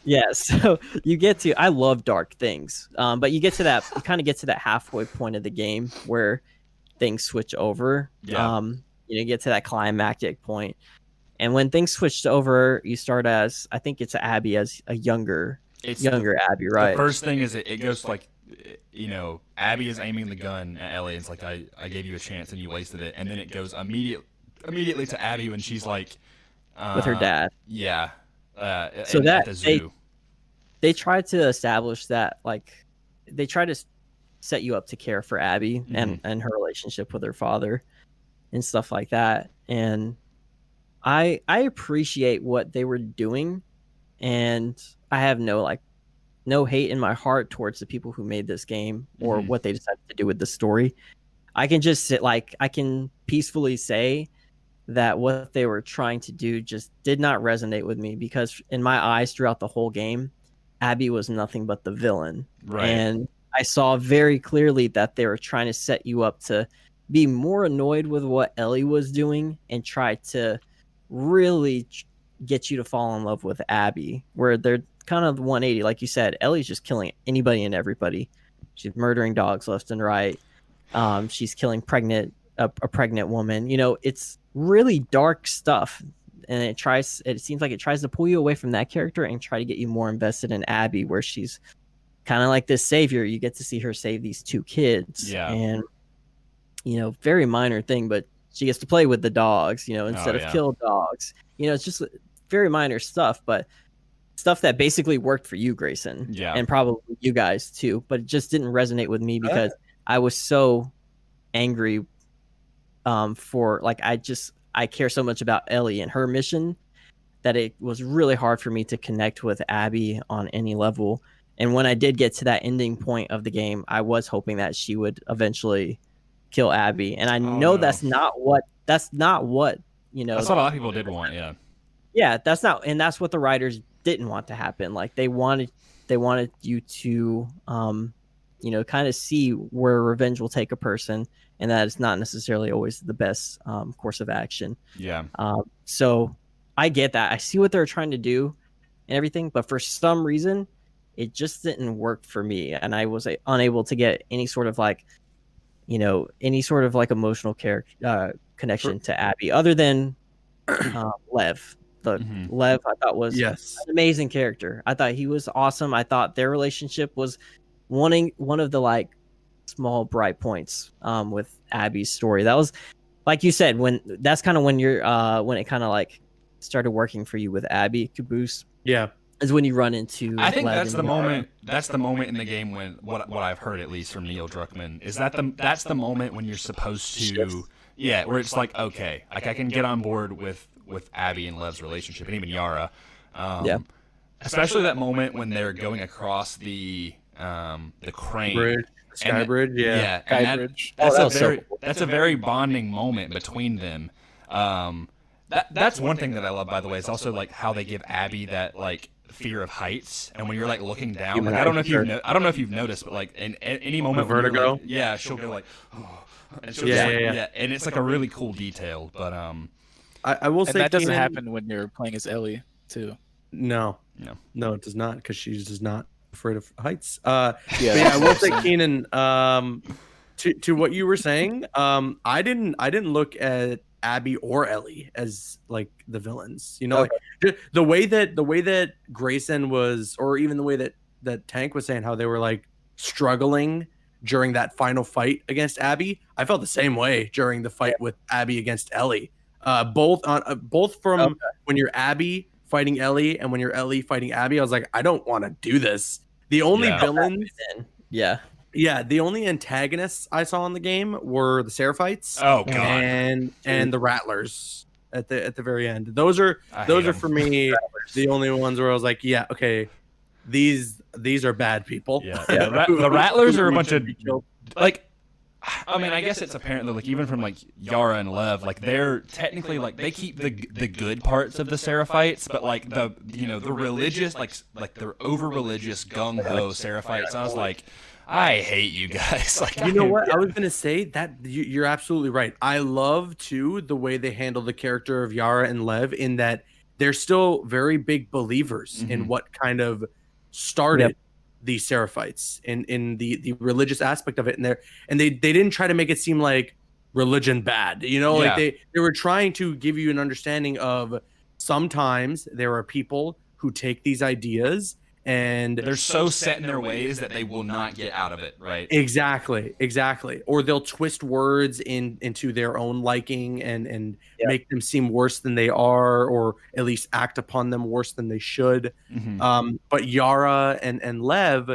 Yeah, so you get to, I love dark things, but you kind of get to that halfway point of the game where things switch over. You get to that climactic point. And when things switched over, you start as, I think it's Abby as a younger Abby, right? The first thing is it goes like, Abby is aiming the gun at Ellie. It's like, I gave you a chance and you wasted it. And then it goes immediately to Abby when she's like, with her dad. Yeah. So at that the zoo. they tried to establish that, like, they tried to set you up to care for Abby and her relationship with her father and stuff like that. And I appreciate what they were doing, and I have no hate in my heart towards the people who made this game or what they decided to do with the story. I can just I can peacefully say that what they were trying to do just did not resonate with me, because in my eyes throughout the whole game, Abby was nothing but the villain. Right. And I saw very clearly that they were trying to set you up to be more annoyed with what Ellie was doing and try to really get you to fall in love with Abby, where they're kind of 180. Like you said, Ellie's just killing anybody and everybody. She's murdering dogs left and right. She's killing a pregnant woman. You know, it's really dark stuff, and it seems like it tries to pull you away from that character and try to get you more invested in Abby, where she's kind of like this savior. You get to see her save these 2 kids. Yeah. And, you know, very minor thing, but she gets to play with the dogs, you know, instead of kill dogs. You know, it's just very minor stuff, but stuff that basically worked for you, Grayson. Yeah. And probably you guys too, but it just didn't resonate with me because I was so angry for, like, I care so much about Ellie and her mission that it was really hard for me to connect with Abby on any level. And when I did get to that ending point of the game, I was hoping that she would eventually kill Abby. And I know that's not what, you know. That's what a lot of people did want, yeah. Yeah, that's what the writers didn't want to happen. Like, they wanted you to, you know, kind of see where revenge will take a person, and that it's not necessarily always the best course of action. Yeah. So I get that. I see what they're trying to do and everything, but for some reason, it just didn't work for me, and I was unable to get any sort of like, you know, any sort of like emotional connection to Abby, other than Lev. Lev, I thought, was an amazing character. I thought he was awesome. I thought their relationship was one of the like small bright points with Abby's story. That was, like you said, that's kind of when when it kind of like started working for you with Abby Caboose. Yeah. Is when you run into. I think that's the Lev moment. That's the moment in the game when what I've heard, at least from Neil Druckmann, is that's the moment when you're supposed to, where it's like, okay, like I can get on board with Abby and Lev's relationship, and even Yara. Especially that moment when they're going across the crane Bridge, Sky Bridge, yeah, Sky Bridge. That's a very bonding moment between them. That's one thing that I love, by the way. Is also like how they give Abby that like fear of heights, and when you're like looking down, like I don't know if you've noticed, but like in any moment, vertigo, like, she'll go like, and she'll and it's like a really cool detail. But I will say that doesn't happen when you're playing as Ellie too. No, it does not, because she's just not afraid of heights. I will say, Keenan, to what you were saying, I didn't look at Abby or Ellie as like the villains. You know, like the way that Grayson was, or even the way that Tank was saying how they were like struggling during that final fight against Abby. I felt the same way during the fight with Abby against Ellie. Both from when you're Abby fighting Ellie and when you're Ellie fighting Abby. I was like, I don't want to do this. The only villains, the only antagonists I saw in the game were the Seraphites. Oh god, and the Rattlers at the very end. Those are for me the only ones where I was like, yeah, okay, these are bad people. Yeah, the Rattlers are a bunch of like. I mean, I guess it's apparent that, like, even from like Yara and Lev, like they're technically like they keep the good parts of the Seraphites, but like the religious, like the over religious gung ho Seraphites. I was like, I hate you guys. Like, you know what? I was gonna say that you're absolutely right. I love too the way they handle the character of Yara and Lev, in that they're still very big believers in what kind of started the Seraphites in the religious aspect of it, and they didn't try to make it seem like religion bad, you know, like they were trying to give you an understanding of sometimes there are people who take these ideas and They're so set in their ways that they will not get out of it, right? Exactly. Or they'll twist words into their own liking and make them seem worse than they are, or at least act upon them worse than they should. But Yara and Lev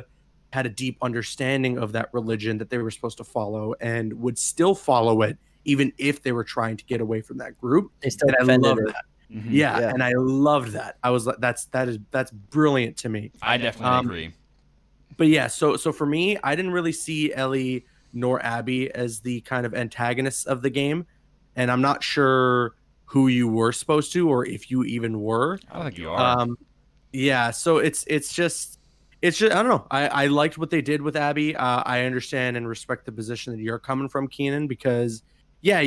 had a deep understanding of that religion that they were supposed to follow, and would still follow it even if they were trying to get away from that group. They still and I defended loved it. that. Yeah, and I loved that. I was like, that's brilliant to me. I definitely agree. But yeah, so for me, I didn't really see Ellie nor Abby as the kind of antagonists of the game, and I'm not sure who you were supposed to, or if you even were. I don't think you are. Yeah, so it's just I don't know. I liked what they did with Abby. I understand and respect the position that you're coming from, Keenan, because yeah,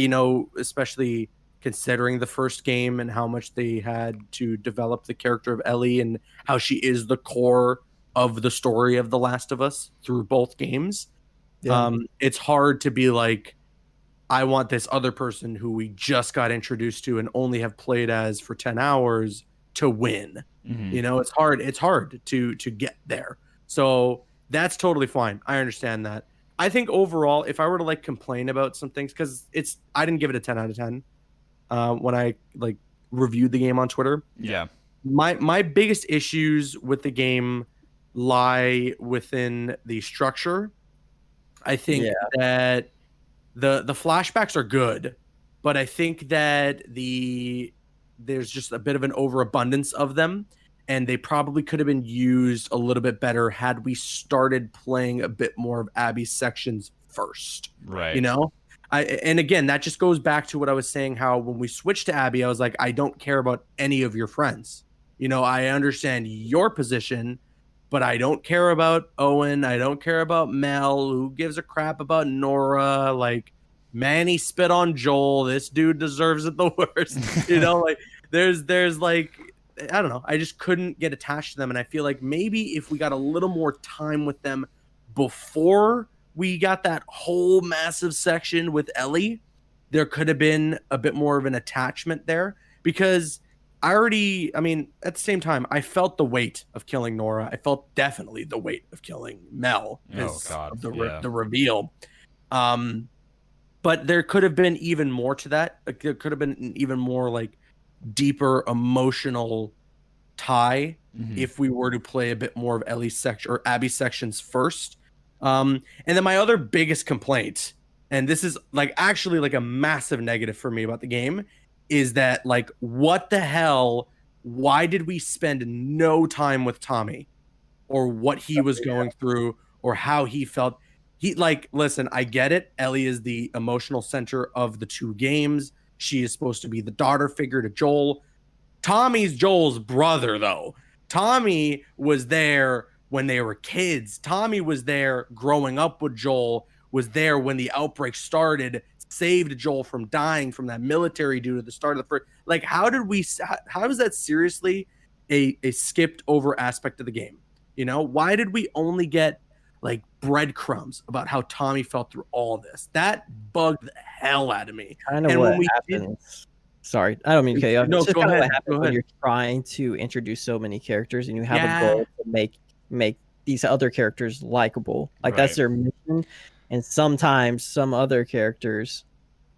especially considering the first game and how much they had to develop the character of Ellie and how she is the core of the story of The Last of Us through both games. It's hard to be like, I want this other person who we just got introduced to and only have played as for 10 hours to win. It's hard to get there. So that's totally fine. I understand that. I think overall, if I were to like complain about some things, because I didn't give it a 10 out of 10 when I like reviewed the game on Twitter. Yeah. My biggest issues with the game lie within the structure. I think that the flashbacks are good, but I think that there's just a bit of an overabundance of them, and they probably could have been used a little bit better had we started playing a bit more of Abby's sections first. Right. And again, that just goes back to what I was saying, how when we switched to Abby, I was like, I don't care about any of your friends. I understand your position, but I don't care about Owen. I don't care about Mel. Who gives a crap about Nora? Like, Manny spit on Joel. This dude deserves it the worst. Like there's like, I don't know. I just couldn't get attached to them. And I feel like maybe if we got a little more time with them before we got that whole massive section with Ellie, there could have been a bit more of an attachment there, because at the same time, I felt the weight of killing Nora. I felt definitely the weight of killing Mel because of the reveal. But there could have been even more to that. Like, there could have been an even more like deeper emotional tie if we were to play a bit more of Ellie's section or Abby's sections first. And then my other biggest complaint, and this is like actually like a massive negative for me about the game, is that like, what the hell? Why did we spend no time with Tommy, or what he was going through, or how he felt? Listen, I get it. Ellie is the emotional center of the two games. She is supposed to be the daughter figure to Joel. Tommy's Joel's brother, though. Tommy was there when they were kids. Tommy was there growing up with Joel, was there when the outbreak started, saved Joel from dying from that military dude at the start of the first. Like, how is that seriously a skipped over aspect of the game? Why did we only get like breadcrumbs about how Tommy felt through all this? That bugged the hell out of me. Kind of what happens. Sorry, I don't mean to cut you off. No, go ahead. When you're trying to introduce so many characters and you have a goal to make these other characters likable, like that's their mission, and sometimes some other characters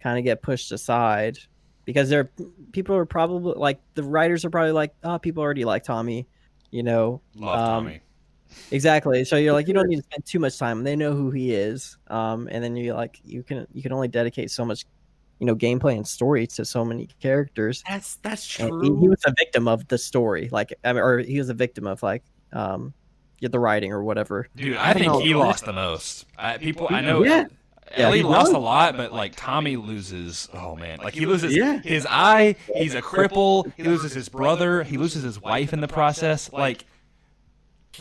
kind of get pushed aside because people are probably like, the writers are probably like, oh, people already like Tommy, Love Tommy. Exactly. So you're like, you don't need to spend too much time. They know who he is. And then you're like, you can only dedicate so much, gameplay and story to so many characters. That's true. And he was a victim of the story, or he was a victim of the writing or whatever. Dude, I think he lost the most. I know. Yeah. Ellie lost a lot, but like Tommy loses. Oh man, like he loses his eye. He's a cripple. He loses his brother. He loses his wife in the process. Like.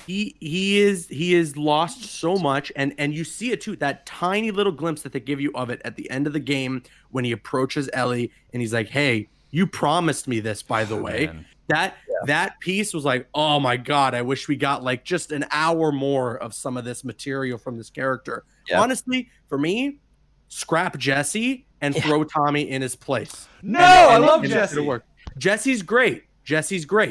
He is lost so much, and you see it too, that tiny little glimpse that they give you of it at the end of the game when he approaches Ellie and he's like, hey, you promised me this, by the way. Man. That piece was like, oh my god, I wish we got like just an hour more of some of this material from this character. Honestly, for me, scrap Jesse and throw Tommy in his place. I love Jesse. Jesse's great.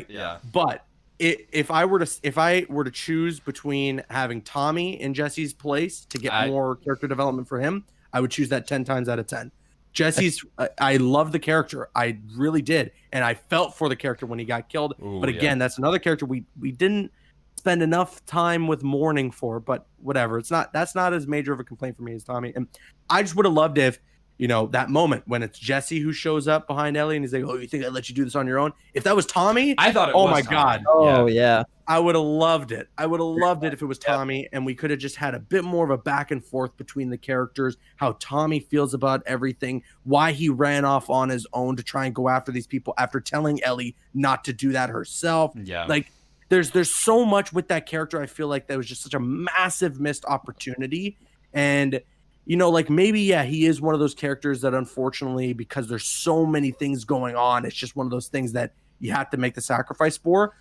Yeah. But if I were to choose between having Tommy in Jesse's place to get more character development for him, I would choose that 10 times out of 10. Jesse's I love the character. I really did. And I felt for the character when he got killed. Ooh, but again, that's another character we didn't spend enough time with mourning for, but whatever. That's not as major of a complaint for me as Tommy. And I just would have loved if, that moment when it's Jesse who shows up behind Ellie and he's like, "Oh, you think I let you do this on your own?" If that was Tommy, I thought it oh was my Tommy. God. Oh yeah. I would have loved it. I would have loved it if it was Tommy, and we could have just had a bit more of a back and forth between the characters, how Tommy feels about everything, why he ran off on his own to try and go after these people after telling Ellie not to do that herself. Yeah. Like there's so much with that character. I feel like that was just such a massive missed opportunity. And maybe, he is one of those characters that unfortunately, because there's so many things going on, it's just one of those things that you have to make the sacrifice for.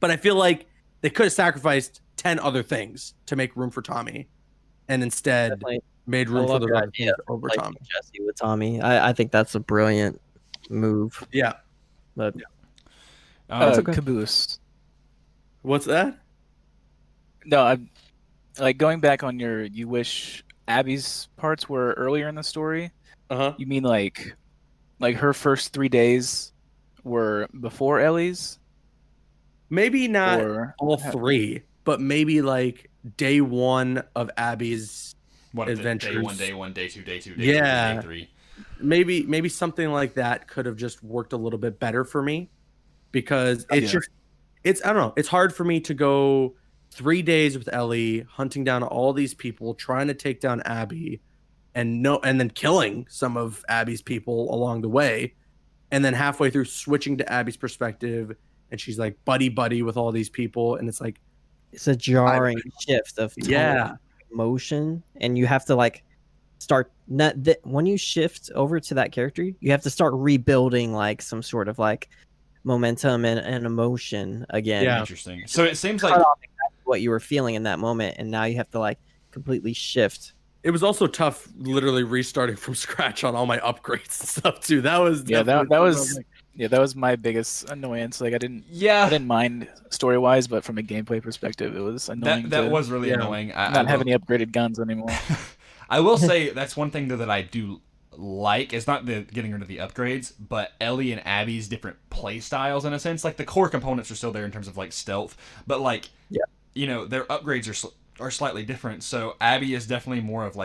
But I feel like they could have sacrificed 10 other things to make room for Tommy, and instead Definitely. made room for the other things over Like Tommy. Jesse with Tommy. I think that's a brilliant move. Yeah. But It's okay. Caboose. What's that? No, I'm like going back on you wish Abby's parts were earlier in the story. Uh-huh. You mean like her first 3 days were before Ellie's? Maybe not Or all three, but maybe like day one of Abby's adventures. Day one, day two, day two, Yeah. day three. Maybe something like that could have just worked a little bit better for me, because it's I don't know, it's hard for me to go 3 days with Ellie hunting down all these people, trying to take down Abby, and then killing some of Abby's people along the way, and then halfway through switching to Abby's perspective, and she's like buddy with all these people, and it's like it's a jarring shift of tone, emotion, and you have to start when you shift over to that character, you have to start rebuilding some sort of momentum and emotion again. Yeah. Interesting. So it seems Cut like off exactly what you were feeling in that moment, and now you have to completely shift. it was also tough literally restarting from scratch on all my upgrades and stuff too. That was that was my biggest annoyance. I didn't mind story wise, but from a gameplay perspective, it was annoying. that was really annoying. Not have any upgraded guns anymore. I will say that's one thing that I do like. It's not the getting rid of the upgrades, but Ellie and Abby's different play styles in a sense. Like the core components are still there in terms of stealth, but their upgrades are slightly different. So Abby is definitely more of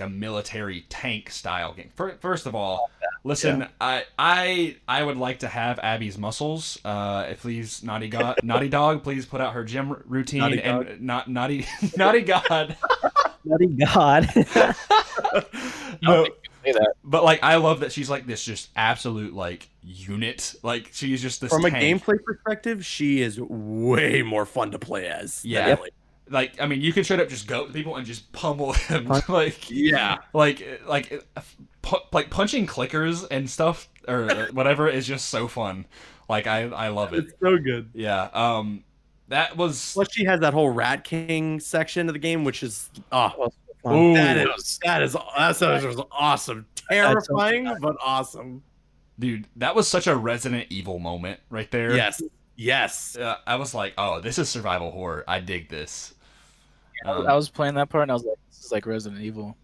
a military tank style game. First of all, listen, I would like to have Abby's muscles. Please, Naughty Dog, please put out her gym routine. Naughty and not Naughty God. Bloody God. No, but I love that she's this just absolute unit. She's just this from tank. a gameplay perspective, she is way more fun to play as. Yeah. Ellie. You can straight up just go to people and just pummel them. Yeah. Punching clickers and stuff or whatever is just so fun. I love it. It's so good. Yeah. That was. Plus, she has that whole Rat King section of the game, which is Ooh. that was awesome, terrifying but awesome. Dude, that was such a Resident Evil moment right there. Yes. I was like, oh, this is survival horror. I dig this. I was playing that part and I was like, this is like Resident Evil.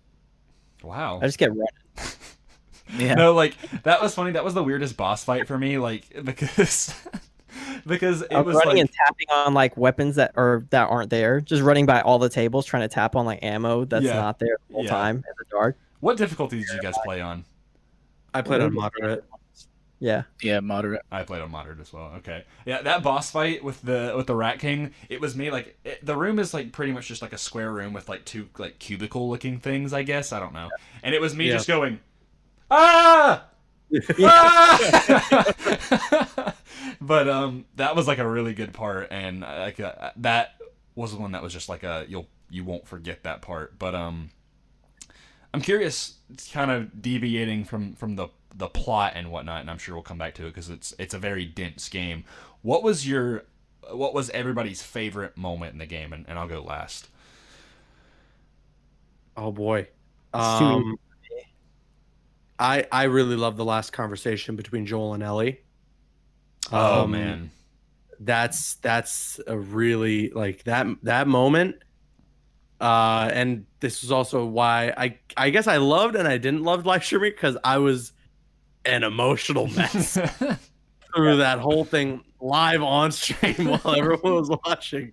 Wow. I just get running. Yeah. No, that was funny. That was the weirdest boss fight for me, because it was running and tapping on weapons that aren't there. Just running by all the tables trying to tap on ammo that's not there the whole time in the dark. What difficulty did you guys play on? I played on moderate. Yeah, moderate. I played on moderate as well. Okay, yeah, that boss fight with the Rat King, it was me. The room is pretty much just a square room with two cubicle looking things. I guess I don't know, and it was me just going, ah. But that was a really good part, and that was the one that was just you won't forget that part. But I'm curious, kind of deviating from the plot and whatnot, and I'm sure we'll come back to it because it's a very dense game. What was everybody's favorite moment in the game? And I'll go last. Oh boy. It's too I really love the last conversation between Joel and Ellie. Oh man. That's a really like that moment. And this was also why I guess I loved and I didn't love live streaming, because I was an emotional mess through that whole thing live on stream while everyone was watching.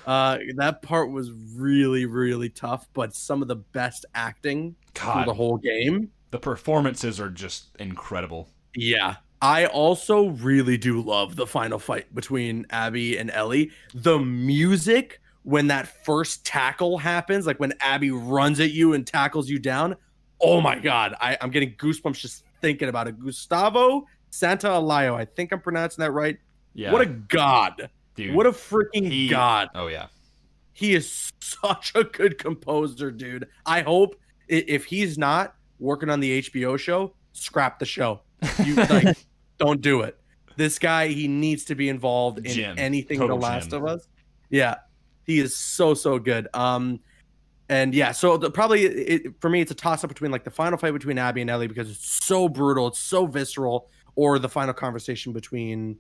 That part was really, really tough, but some of the best acting through the whole game. The performances are just incredible. Yeah. I also really do love the final fight between Abby and Ellie. The music when that first tackle happens, like when Abby runs at you and tackles you down. Oh my God. I'm getting goosebumps just thinking about it. Gustavo Santaolalla. I think I'm pronouncing that right. Yeah. What a god. Dude, what a freaking god. Oh yeah. He is such a good composer, dude. I hope if he's not working on the HBO show, scrap the show. You like don't do it. This guy, he needs to be involved in anything The Last of Us. Yeah. He is so good. And yeah, so for me, it's a toss up between like the final fight between Abby and Ellie, because it's so brutal, it's so visceral, or the final conversation between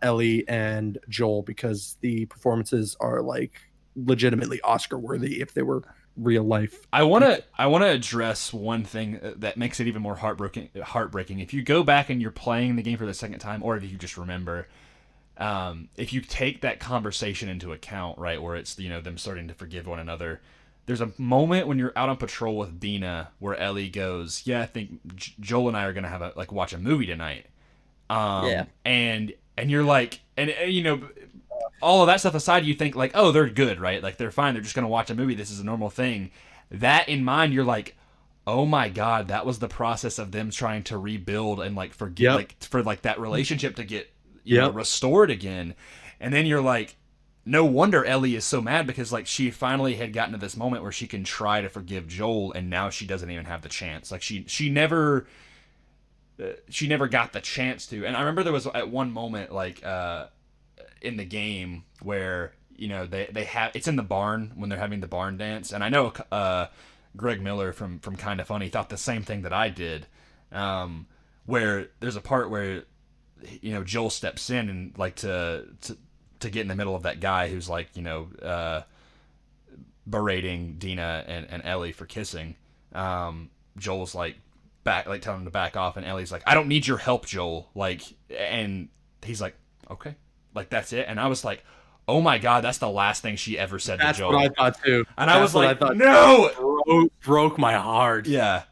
Ellie and Joel, because the performances are like legitimately Oscar worthy if they were real life. I want to address one thing that makes it even more heartbreaking. If you go back and you're playing the game for the second time, or if you just remember, if you take that conversation into account, right, where it's, you know, them starting to forgive one another, there's a moment when you're out on patrol with Dina where Ellie goes, yeah, I think Joel and I are gonna have watch a movie tonight. Yeah. And you're like, and you know, all of that stuff aside, you think like, oh, they're good, right? Like they're fine. They're just gonna watch a movie. This is a normal thing. That in mind, you're like, oh my God, that was the process of them trying to rebuild and like forgive, for that relationship to get restored again. And then you're like, no wonder Ellie is so mad, because like she finally had gotten to this moment where she can try to forgive Joel, and now she doesn't even have the chance. Like she never got the chance to. And I remember there was at one moment like in the game where, you know, they have, it's in the barn when they're having the barn dance, and I know Greg Miller from Kinda Funny thought the same thing that I did, where there's a part where, you know, Joel steps in and like to get in the middle of that guy who's like, you know, berating Dina and Ellie for kissing. Joel's like telling him to back off, and Ellie's like, I don't need your help, Joel. Like, and he's like, okay, like that's it. And I was like, oh my God, that's the last thing she ever said to Joel. That's what I thought too. And I was like, no, broke my heart. Yeah.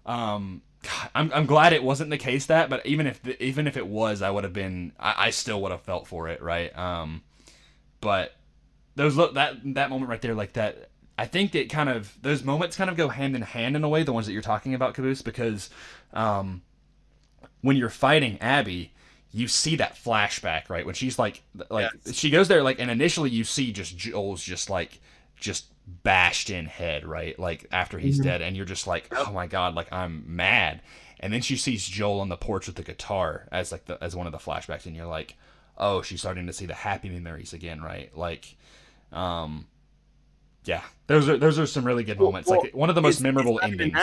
I'm glad it wasn't the case but even if it was, I would have been, I still would have felt for it, right? But that moment right there, like that, I think it kind of, those moments kind of go hand in hand in a way, the ones that you're talking about, Caboose, because when you're fighting Abby, you see that flashback, right? When she's like she goes there, like, and initially you see just Joel's just bashed in head, right? Like after he's dead, and you're just like, oh my God, like I'm mad. And then she sees Joel on the porch with the guitar as one of the flashbacks, and you're like, oh, she's starting to see the happy memories again, right? Like, yeah, those are some really good moments. Well, like one of the most memorable endings.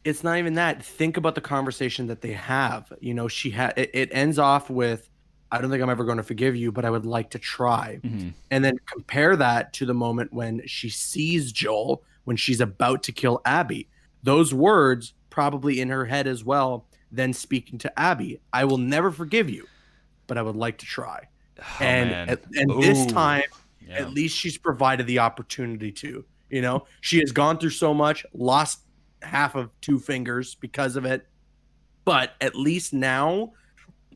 It's not even that. Think about the conversation that they have. You know, it ends off with, I don't think I'm ever going to forgive you, but I would like to try. Mm-hmm. And then compare that to the moment when she sees Joel, when she's about to kill Abby. Those words probably in her head as well, then speaking to Abby, I will never forgive you, but I would like to try. Oh, and this time, at least she's provided the opportunity to. You know, she has gone through so much, lost half of 2 fingers because of it. But at least now,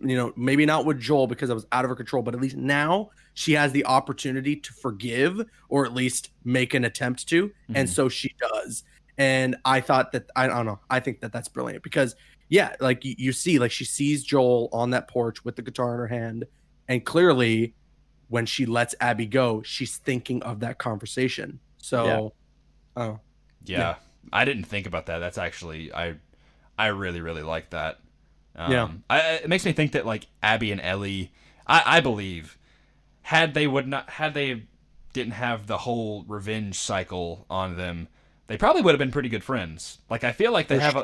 you know, maybe not with Joel because I was out of her control, but at least now she has the opportunity to forgive, or at least make an attempt to. Mm-hmm. And so she does. And I thought that, I don't know, I think that that's brilliant because, yeah, like you see, like she sees Joel on that porch with the guitar in her hand. And clearly when she lets Abby go, she's thinking of that conversation. So, yeah. I didn't think about that. That's actually, I really, really like that. It makes me think that like Abby and Ellie, I believe, had they didn't have the whole revenge cycle on them, they probably would have been pretty good friends. Like I feel like they have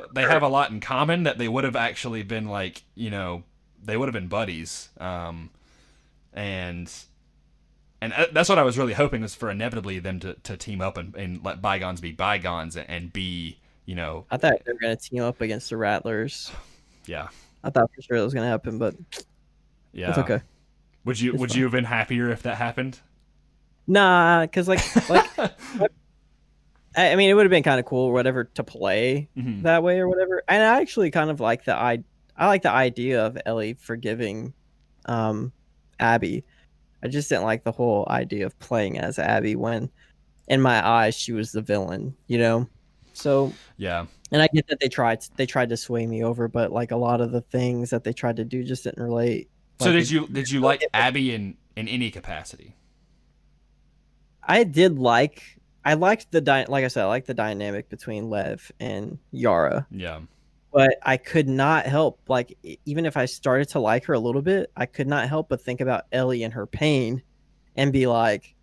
a lot in common, that they would have actually been like, you know, been buddies. And that's what I was really hoping, was for inevitably them to team up and let bygones be bygones and be, you know. I thought they were gonna team up against the Rattlers. Yeah. I thought for sure it was gonna happen, but Yeah. it's okay. Would you have been happier if that happened? Nah, because like I mean, it would have been kind of cool or whatever to play that way or whatever. And I actually kind of like I like the idea of Ellie forgiving Abby. I just didn't like the whole idea of playing as Abby when, in my eyes, she was the villain, you know? So yeah. And I get that they tried to sway me over, but like a lot of the things that they tried to do just didn't relate. So like, did you like Abby in any capacity? I liked like I said, I liked the dynamic between Lev and Yara. Yeah. But I could not help, like, even if I started to like her a little bit, I could not help but think about Ellie and her pain and be like,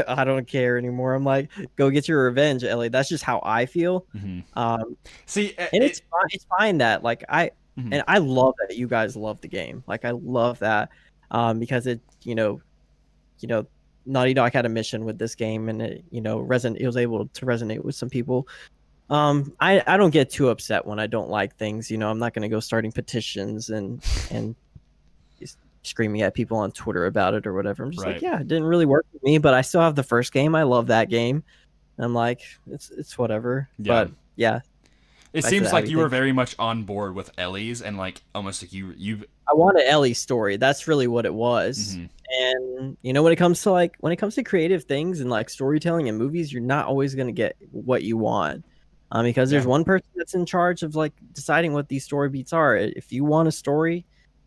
I don't care anymore. I'm like, go get your revenge, Ellie. That's just how I feel. See, and it's fine that, like, and I love that you guys love the game. Like, I love that because it, you know, Naughty Dog had a mission with this game, and it, you know, it was able to resonate with some people. I don't get too upset when I don't like things. You know, I'm not going to go starting petitions and screaming at people on Twitter about it or whatever. I'm just like, yeah, it didn't really work for me, but I still have the first game. I love that game. And I'm like, it's whatever. Yeah. But yeah, it seems like you were very much on board with Ellie's, and like almost like you. I wanted Ellie's story. That's really what it was. And you know, when it comes to creative things and like storytelling and movies, you're not always going to get what you want. Because there's one person that's in charge of like deciding what these story beats are. If you want a story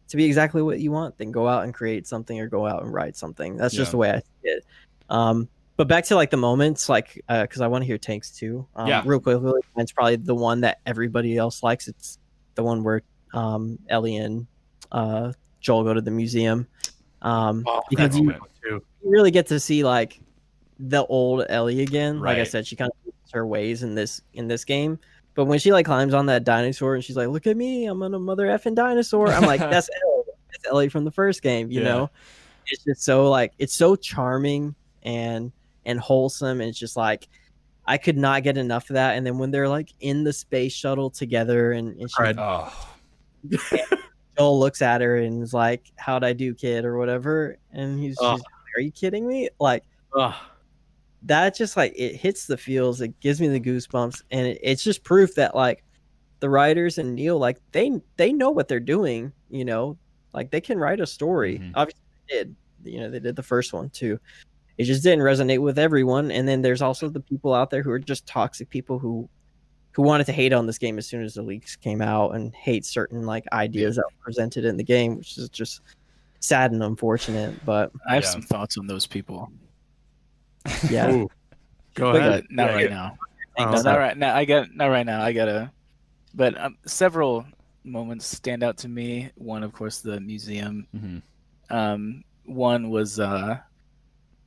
to be exactly what you want, then go out and create something or go out and write something. That's just the way I see it. But back to like the moments, like because I want to hear Tanks too. Real quickly, it's probably the one that everybody else likes. It's the one where Ellie and Joel go to the museum. Because you really get to see like the old Ellie again. Like I said, she kind of her ways in this game, but when she like climbs on that dinosaur and she's like, look at me, I'm on a mother effing dinosaur, I'm like, that's Ellie from the first game, you know. It's just so like, it's so charming and wholesome, and it's just like I could not get enough of that. And then when they're like in the space shuttle together and she Joel looks at her and is like, how'd I do, kid, or whatever, and she's like, are you kidding me? Like that just like, it hits the feels, it gives me the goosebumps, and it's just proof that like the writers and Neil, like they know what they're doing, you know, like they can write a story. Obviously they did, you know, they did the first one too. It just didn't resonate with everyone. And then there's also the people out there who are just toxic people who wanted to hate on this game as soon as the leaks came out and hate certain like ideas that were presented in the game, which is just sad and unfortunate. But I have some thoughts on those people. Yeah. Ooh. Go ahead. Not right now. Not right now. I gotta. But several moments stand out to me. One, of course, the museum. One was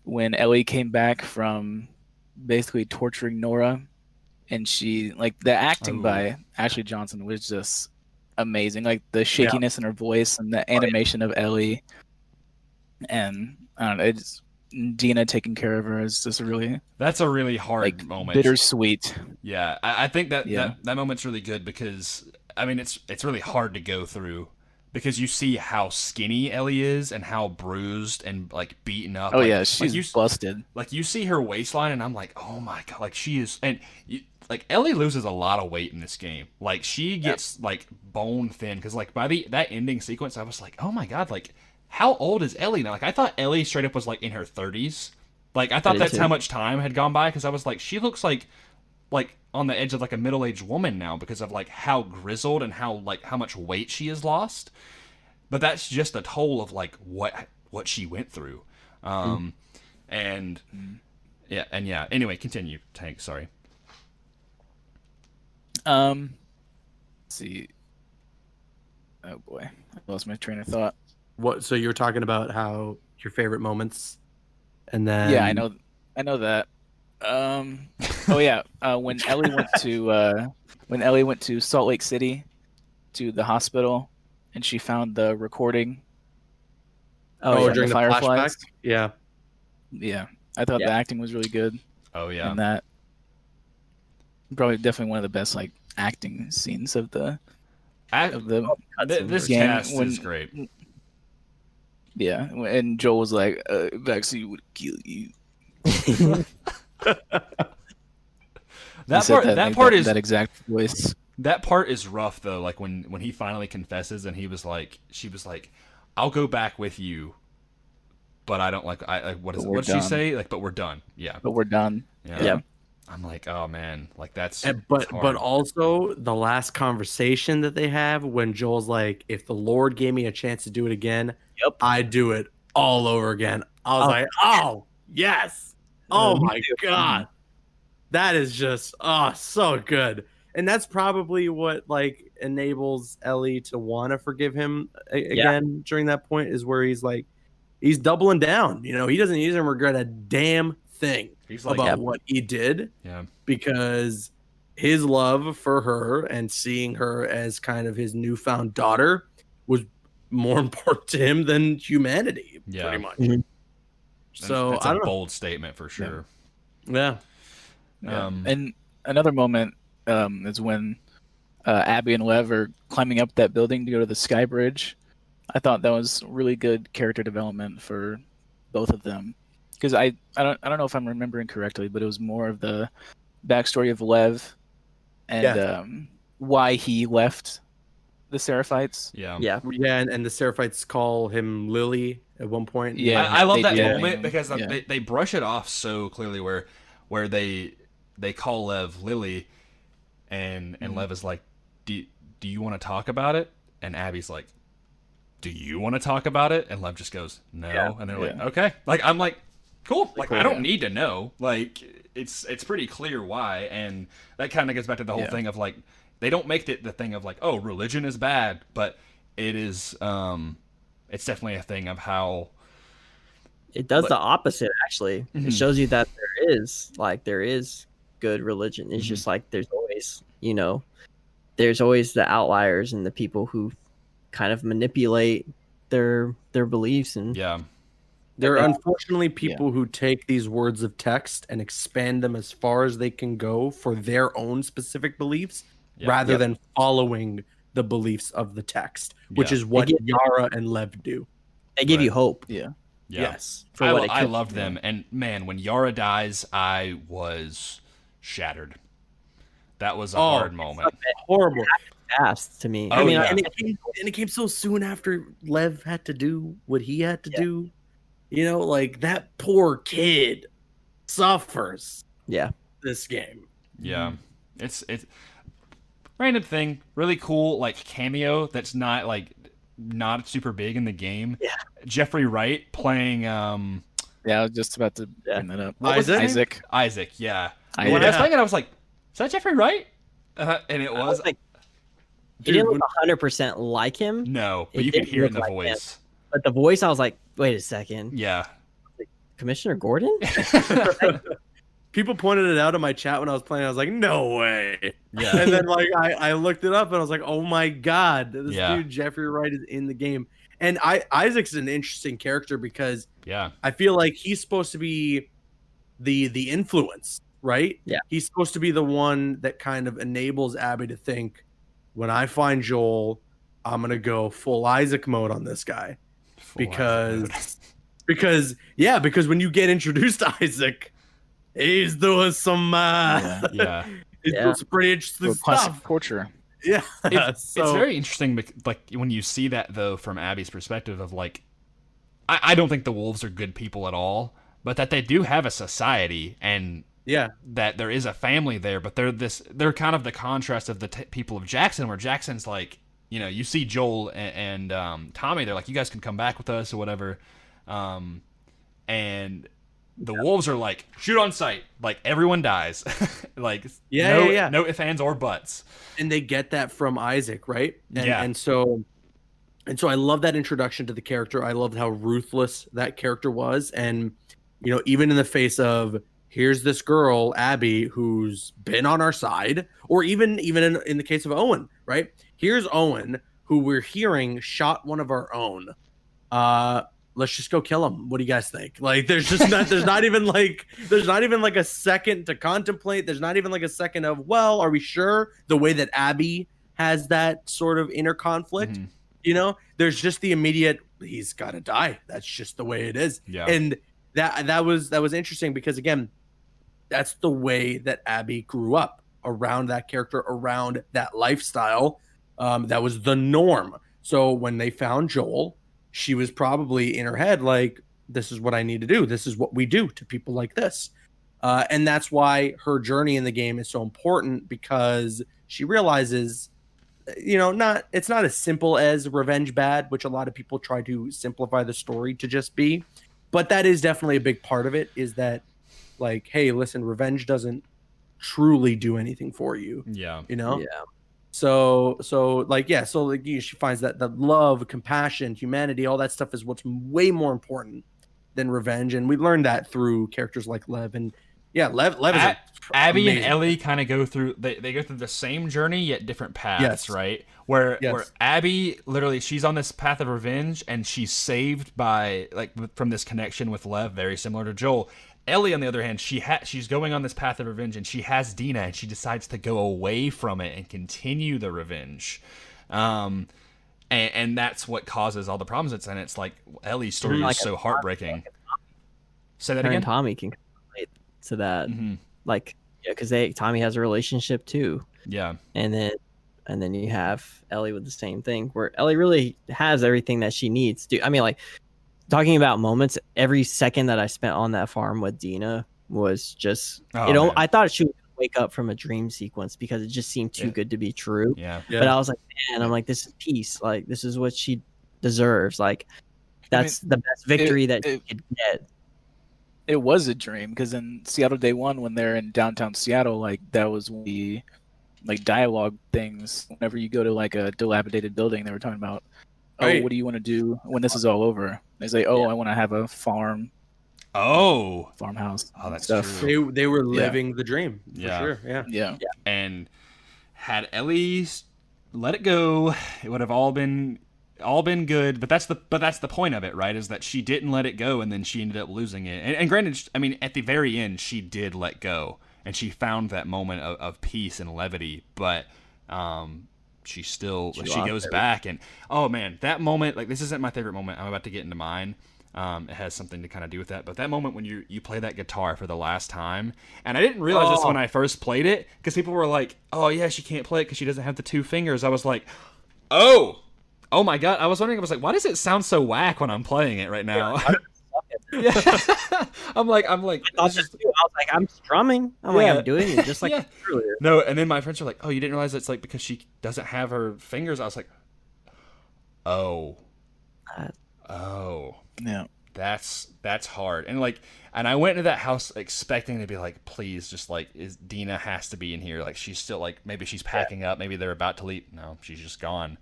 when Ellie came back from basically torturing Nora, and she, like, the acting by Ashley Johnson was just amazing. Like the shakiness in her voice and the animation of Ellie, and I don't know, it's Dina taking care of her is just that's a really hard moment. Bittersweet. Yeah, I think that moment's really good because I mean it's really hard to go through because you see how skinny Ellie is and how bruised and like beaten up. Oh yeah, she's busted. Like you see her waistline and I'm like, oh my god, like she is, and like Ellie loses a lot of weight in this game. Like she gets like bone thin because like by that ending sequence I was like, oh my god, like. How old is Ellie now? Like, I thought Ellie straight up was, like, in her 30s. Like, I thought that's how much time had gone by, because I was like, she looks like on the edge of, like, a middle-aged woman now because of, like, how grizzled and how much weight she has lost. But that's just a toll of, like, what she went through. And, yeah. Anyway, continue, Tank, sorry. Let's see. Oh, boy. I lost my train of thought. What? So you're talking about how your favorite moments, and then I know that. When Ellie went to Salt Lake City, to the hospital, and she found the recording. Oh, from during the Fireflies. flashback? Yeah. Yeah, I thought the acting was really good Oh yeah. in that. Probably definitely one of the best like acting scenes of the This game cast is great. Yeah, and Joel was like, "Vaccine would kill you." That exact voice. That part is rough though. Like when he finally confesses and she was like, "I'll go back with you, but I don't like." What did she say? Like, but we're done. Yeah. But we're done. Yeah. I'm like, oh man, like that's. But hard. also the last conversation that they have when Joel's like, "If the Lord gave me a chance to do it again, I'd do it all over again." I was like, "Oh yes, oh my god, that is just so good." And that's probably what like enables Ellie to want to forgive him again during that point, is where he's like, he's doubling down. You know, he doesn't regret a damn thing about what he did. Yeah. Because his love for her and seeing her as kind of his newfound daughter was more important to him than humanity, pretty much. Mm-hmm. So that's I a don't know. bold statement for sure. Yeah. And another moment is when Abby and Lev are climbing up that building to go to the Sky Bridge. I thought that was really good character development for both of them, because I don't know if I'm remembering correctly, but it was more of the backstory of Lev and why he left the Seraphites. And the Seraphites call him Lily at one point. Yeah, I love that do. moment because they brush it off so clearly where they call Lev Lily, and Lev is like, do you want to talk about it? And Abby's like, do you want to talk about it? And Lev just goes, no. And they're like, okay. Like, I'm like, cool. Like, I don't need to know. Like, it's pretty clear why. And that kind of gets back to the whole thing of like, they don't make it the thing of like, oh, religion is bad, but it is. It's definitely a thing of how it does the opposite. Actually, it shows you that there is good religion. It's just like there's always the outliers and the people who kind of manipulate their beliefs, and there are unfortunately people who take these words of text and expand them as far as they can go for their own specific beliefs, rather than following the beliefs of the text, which is what Yara and Lev do. They give you hope. Yes. I loved them, and man, when Yara dies, I was shattered. That was a hard moment. Horrible. Fast to me. I mean, and it came so soon after Lev had to do what he had to do. You know, like that poor kid suffers. Yeah. This game. Yeah. It's random thing, really cool like cameo that's not super big in the game. Yeah. Jeffrey Wright playing I was just about to bring that up. Isaac, yeah. When I was playing it, I was like, is that Jeffrey Wright? And it was like, it didn't look 100% like him. No, but you could hear it in the voice. But the voice, I was like, wait a second. Yeah. Commissioner Gordon? People pointed it out in my chat when I was playing. I was like, no way. Yeah. And then like I looked it up and I was like, oh my god, this dude Jeffrey Wright is in the game. And Isaac's an interesting character because I feel like he's supposed to be the influence, right? Yeah. He's supposed to be the one that kind of enables Abby to think, when I find Joel, I'm gonna go full Isaac mode on this guy. Because when you get introduced to Isaac, he's doing some he's doing some pretty interesting stuff. Torture. Yeah. It's very interesting, like when you see that though from Abby's perspective of like, I don't think the wolves are good people at all, but that they do have a society and that there is a family there, but they're kind of the contrast of the people of Jackson, where Jackson's like, you know, you see Joel and Tommy, they're like, you guys can come back with us or whatever, and the wolves are like, shoot on sight, like everyone dies. Like no ifs, ands, or buts. And they get that from Isaac, right? And so I love that introduction to the character. I loved how ruthless that character was. And, you know, even in the face of, here's this girl, Abby, who's been on our side, or even in the case of Owen, right? Here's Owen, who we're hearing shot one of our own. Let's just go kill him. What do you guys think? Like, there's not even like a second to contemplate. There's not even like a second of, well, are we sure? The way that Abby has that sort of inner conflict, there's just the immediate, he's got to die. That's just the way it is. Yeah. And that was interesting because, again, that's the way that Abby grew up, around that character, around that lifestyle. That was the norm. So when they found Joel, she was probably in her head like, this is what I need to do. This is what we do to people like this. And that's why her journey in the game is so important, because she realizes, it's not as simple as revenge bad, which a lot of people try to simplify the story to just be. But that is definitely a big part of it, is that, like, hey, listen, revenge doesn't truly do anything for you. Yeah. Yeah. So she finds that the love, compassion, humanity, all that stuff is what's way more important than revenge. And we learned that through characters like Lev. And yeah, Lev is Abby amazing. and Ellie kind of go through they go through the same journey yet different paths, Yes. right? Where Yes. Abby, literally, she's on this path of revenge and she's saved by, like, from this connection with Lev, very similar to Joel. Ellie, on the other hand, she's going on this path of revenge, and she has Dina, and she decides to go away from it and continue the revenge. And that's what causes all the problems. And it's like, Ellie's story is so heartbreaking. Say that Her again? and Tommy can relate to that. Mm-hmm. Like, yeah, because Tommy has a relationship too. Yeah. And then you have Ellie with the same thing, where Ellie really has everything that she needs to. I mean, like, talking about moments, every second that I spent on that farm with Dina was just, man. I thought she would wake up from a dream sequence because it just seemed too good to be true. Yeah. But I was like, man, I'm like, this is peace. Like, this is what she deserves. Like, that's the best victory that she could get. It was a dream, because in Seattle Day One, when they're in downtown Seattle, like, that was the like dialogue things. Whenever you go to like a dilapidated building, they were talking about, Right. what do you want to do when this is all over? They say, I want to have a farmhouse. Oh, that's stuff. true. They were living the dream, for Yeah. sure. Yeah. Yeah. And had Ellie let it go, it would have all been good. But that's the point of it, right? Is that she didn't let it go, and then she ended up losing it. And granted, I mean, at the very end, she did let go, and she found that moment of peace and levity. But she goes back, and oh man, that moment, like, this isn't my favorite moment. I'm about to get into mine. It has something to kind of do with that, but that moment when you play that guitar for the last time, and I didn't realize this when I first played it, because people were like, oh yeah, she can't play it because she doesn't have the two fingers. I was like, oh my god, I was wondering, I was like, why does it sound so whack when I'm playing it right now? Yeah. I'm like, I was like, I'm strumming. I'm doing it just like earlier. No, and then my friends were like, oh, you didn't realize it's like because she doesn't have her fingers. I was like, oh, Yeah. that's hard. And I went into that house expecting to be like, please, just like, Dina has to be in here. Like, she's still, like, maybe she's packing up, maybe they're about to leave. No, she's just gone.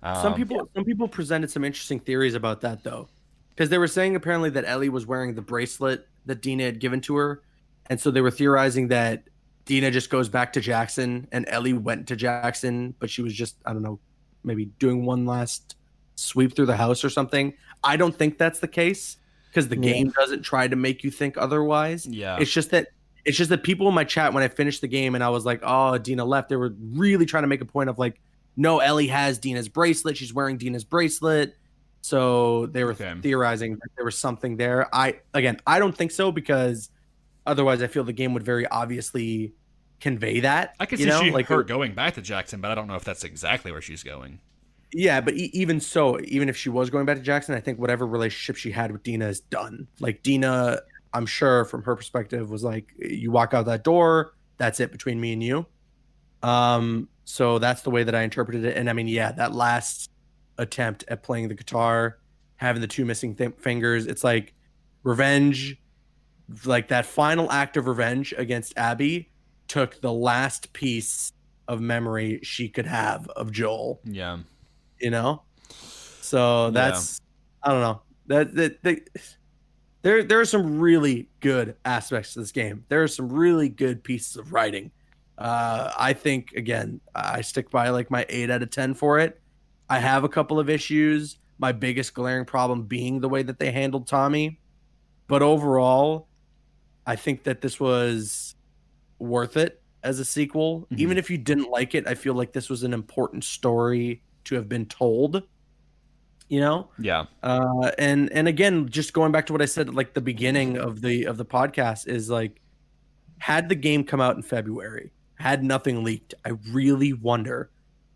Some people presented some interesting theories about that, though, because they were saying apparently that Ellie was wearing the bracelet that Dina had given to her, and so they were theorizing that Dina just goes back to Jackson and Ellie went to Jackson, but she was just, I don't know, maybe doing one last sweep through the house or something. I don't think that's the case, because the game doesn't try to make you think otherwise. Yeah. It's just that people in my chat, when I finished the game and I was like, oh, Dina left, they were really trying to make a point of like, no, Ellie has Dina's bracelet. She's wearing Dina's bracelet. So they were theorizing that there was something there. I don't think so, because otherwise I feel the game would very obviously convey that. I could see her going back to Jackson, but I don't know if that's exactly where she's going. Yeah, but even so, even if she was going back to Jackson, I think whatever relationship she had with Dina is done. Like, Dina, I'm sure from her perspective, was like, you walk out that door, that's it between me and you. So that's the way that I interpreted it. And I mean, yeah, that last attempt at playing the guitar, having the two missing fingers, it's like revenge, like that final act of revenge against Abby took the last piece of memory she could have of Joel. Yeah. So that's, I don't know, there are some really good aspects to this game. There are some really good pieces of writing. I think, again, I stick by like my 8 out of 10 for it. I have a couple of issues. My biggest glaring problem being the way that they handled Tommy. But overall, I think that this was worth it as a sequel. Mhm. Even if you didn't like it, I feel like this was an important story to have been told. You know? Yeah. And again, just going back to what I said at like the beginning of the podcast is like, had the game come out in February, had nothing leaked, I really wonder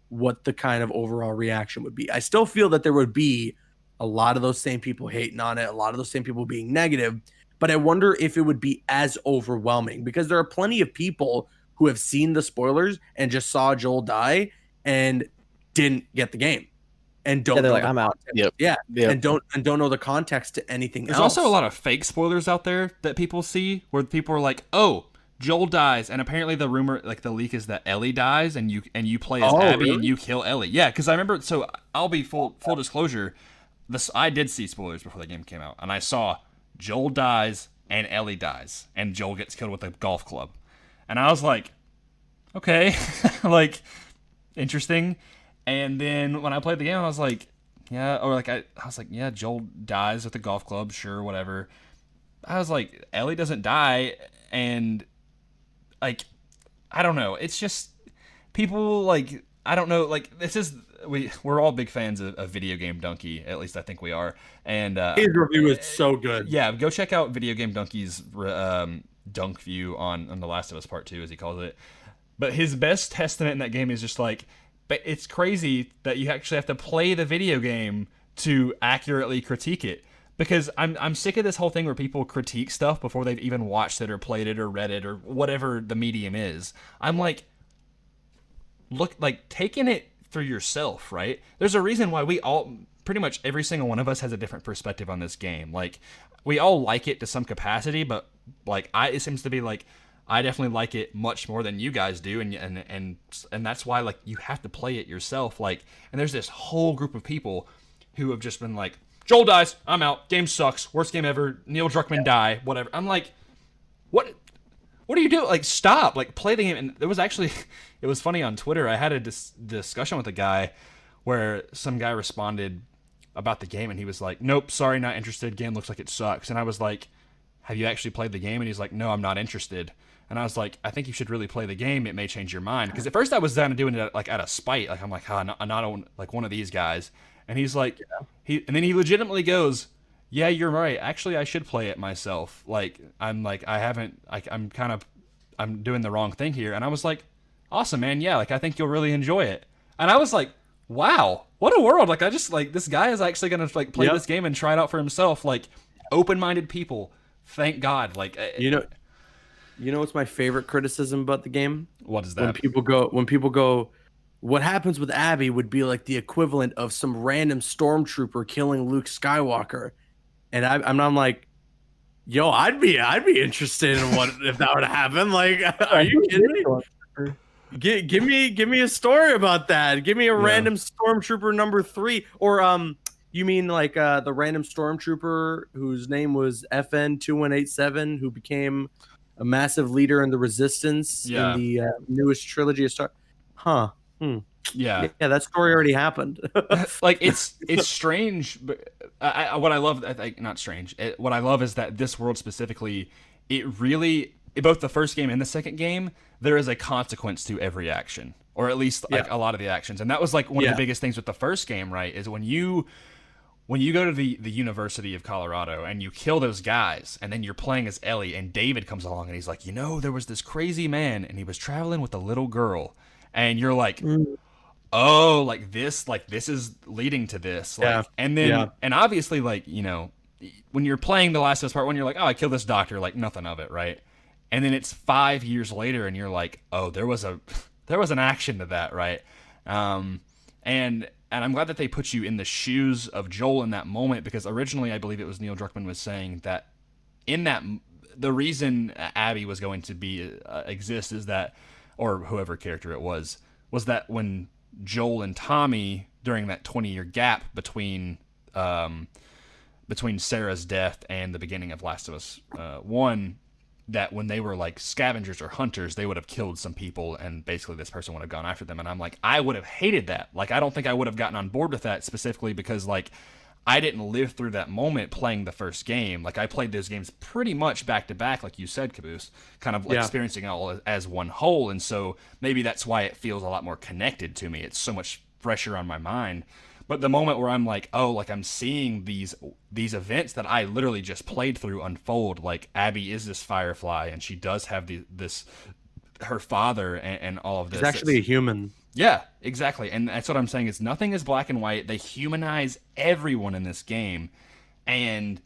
what the kind of overall reaction would be. I still feel that there would be a lot of those same people hating on it, a lot of those same people being negative, but I wonder if it would be as overwhelming, because there are plenty of people who have seen the spoilers and just saw Joel die and didn't get the game and don't they're know like, the I'm out. context. Yep. Yeah. Yep. And don't know the context to anything There's else. also a lot of fake spoilers out there that people see where people are like, "Oh, Joel dies," and apparently the rumor, like the leak, is that Ellie dies, and you play as Abby really? and you kill Ellie. Yeah, because I remember. So I'll be full disclosure. I did see spoilers before the game came out, and I saw Joel dies and Ellie dies, and Joel gets killed with a golf club, and I was like, okay, like interesting. And then when I played the game, I was like, yeah, or like I was like, yeah, Joel dies with a golf club, sure, whatever. I was like, Ellie doesn't die, and like, I don't know. It's just people like, I don't know. Like, we're all big fans of Video Game Donkey. At least I think we are. And his review is so good. yeah, go check out Video Game Donkey's dunk view on The Last of Us Part 2, as he calls it. But his best testament in that game is just like, but it's crazy that you actually have to play the video game to accurately critique it. Because I'm sick of this whole thing where people critique stuff before they've even watched it or played it or read it or whatever the medium is. I'm like, look, like, taking it for yourself, right? There's a reason why we all, pretty much every single one of us has a different perspective on this game. Like, we all like it to some capacity, but like, it seems to be like, I definitely like it much more than you guys do, and that's why, like, you have to play it yourself. Like, and there's this whole group of people who have just been like, Joel dies, I'm out, game sucks, worst game ever, Neil Druckmann die, whatever. I'm like, what do you do? Like, stop, like, play the game. And there was actually, it was funny on Twitter, I had a discussion with a guy where some guy responded about the game, and he was like, nope, sorry, not interested, game looks like it sucks. And I was like, have you actually played the game? And he's like, no, I'm not interested. And I was like, I think you should really play the game, it may change your mind. Because at first I was down to doing it like out of spite, like I'm like, I'm not like one of these guys. And he's like, and then he legitimately goes, yeah, you're right. Actually, I should play it myself. Like, I'm doing the wrong thing here. And I was like, awesome, man. Yeah, like, I think you'll really enjoy it. And I was like, wow, what a world. Like, I just, like, this guy is actually going to, like, play this game and try it out for himself. Like, open-minded people. Thank God. Like, You know what's my favorite criticism about the game? What is that? When people go, what happens with Abby would be like the equivalent of some random stormtrooper killing Luke Skywalker, and I'm like, yo, I'd be interested in what if that were to happen. Like, are you kidding me? Give me a story about that. Give me a random stormtrooper number 3, or you mean like the random stormtrooper whose name was FN 2187, who became a massive leader in the Resistance in the newest trilogy of Star. Yeah, that story already happened. Like, it's strange, but what I love, not strange. What I love is that this world specifically, it really, both the first game and the second game, there is a consequence to every action, or at least like a lot of the actions. And that was like one of the biggest things with the first game, right? Is when you go to the University of Colorado and you kill those guys, and then you're playing as Ellie, and David comes along and he's like, there was this crazy man and he was traveling with a little girl, and you're like, oh, like this is leading to this. Like, and then, and obviously, like, when you're playing the Last of Us Part 1, you're like, oh, I killed this doctor, like nothing of it, right? And then it's 5 years later and you're like, oh, there was an action to that, right? And I'm glad that they put you in the shoes of Joel in that moment, because originally I believe it was Neil Druckmann was saying that the reason Abby was going to be exist is that, or whoever character it was that when Joel and Tommy, during that 20-year gap between Sarah's death and the beginning of Last of Us 1, that when they were like scavengers or hunters, they would have killed some people and basically this person would have gone after them. And I'm like, I would have hated that. Like, I don't think I would have gotten on board with that specifically because like I didn't live through that moment playing the first game. Like, I played those games pretty much back to back, like you said, Caboose, kind of like experiencing it all as one whole. And so maybe that's why it feels a lot more connected to me. It's so much fresher on my mind. But the moment where I'm like, oh, like I'm seeing these events that I literally just played through unfold, like Abby is this Firefly and she does have her father and all of this. She's actually a human. Yeah, exactly. And that's what I'm saying is nothing is black and white. They humanize everyone in this game. And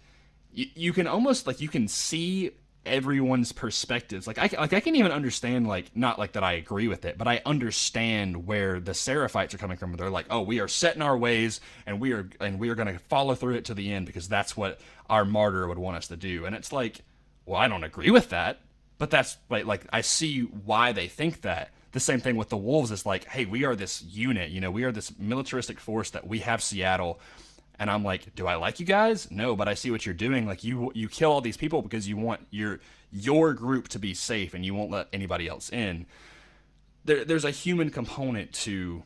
you can almost, like, you can see everyone's perspectives. Like I can even understand, like, not like that I agree with it, but I understand where the Seraphites are coming from. They're like, oh, we are set in our ways and we are going to follow through it to the end because that's what our martyr would want us to do. And it's like, well, I don't agree with that, but that's like I see why they think that. The same thing with the Wolves is like, hey, we are this unit, we are this militaristic force that we have Seattle. And I'm like, do I like you guys? No, but I see what you're doing. Like, you kill all these people because you want your group to be safe and you won't let anybody else in. There's a human component to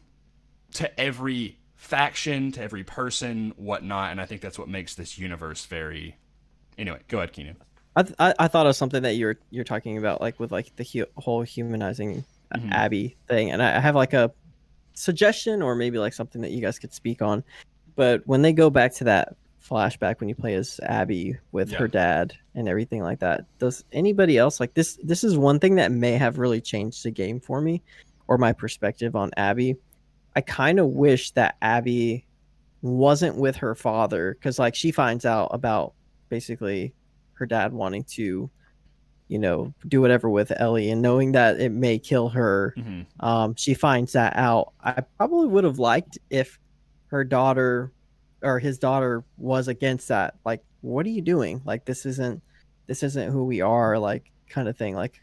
every faction, to every person, whatnot, and I think that's what makes this universe very. Anyway, go ahead, Keenan. I thought of something that you're talking about, like with like the whole humanizing Abby thing, and I have like a suggestion or maybe like something that you guys could speak on. But when they go back to that flashback when you play as Abby with her dad and everything like that, does anybody else like this? This is one thing that may have really changed the game for me or my perspective on Abby. I kind of wish that Abby wasn't with her father because like she finds out about basically her dad wanting to, do whatever with Ellie and knowing that it may kill her. She finds that out. I probably would have liked if her daughter or his daughter was against that. Like, what are you doing? Like, this isn't who we are, like, kind of thing. Like,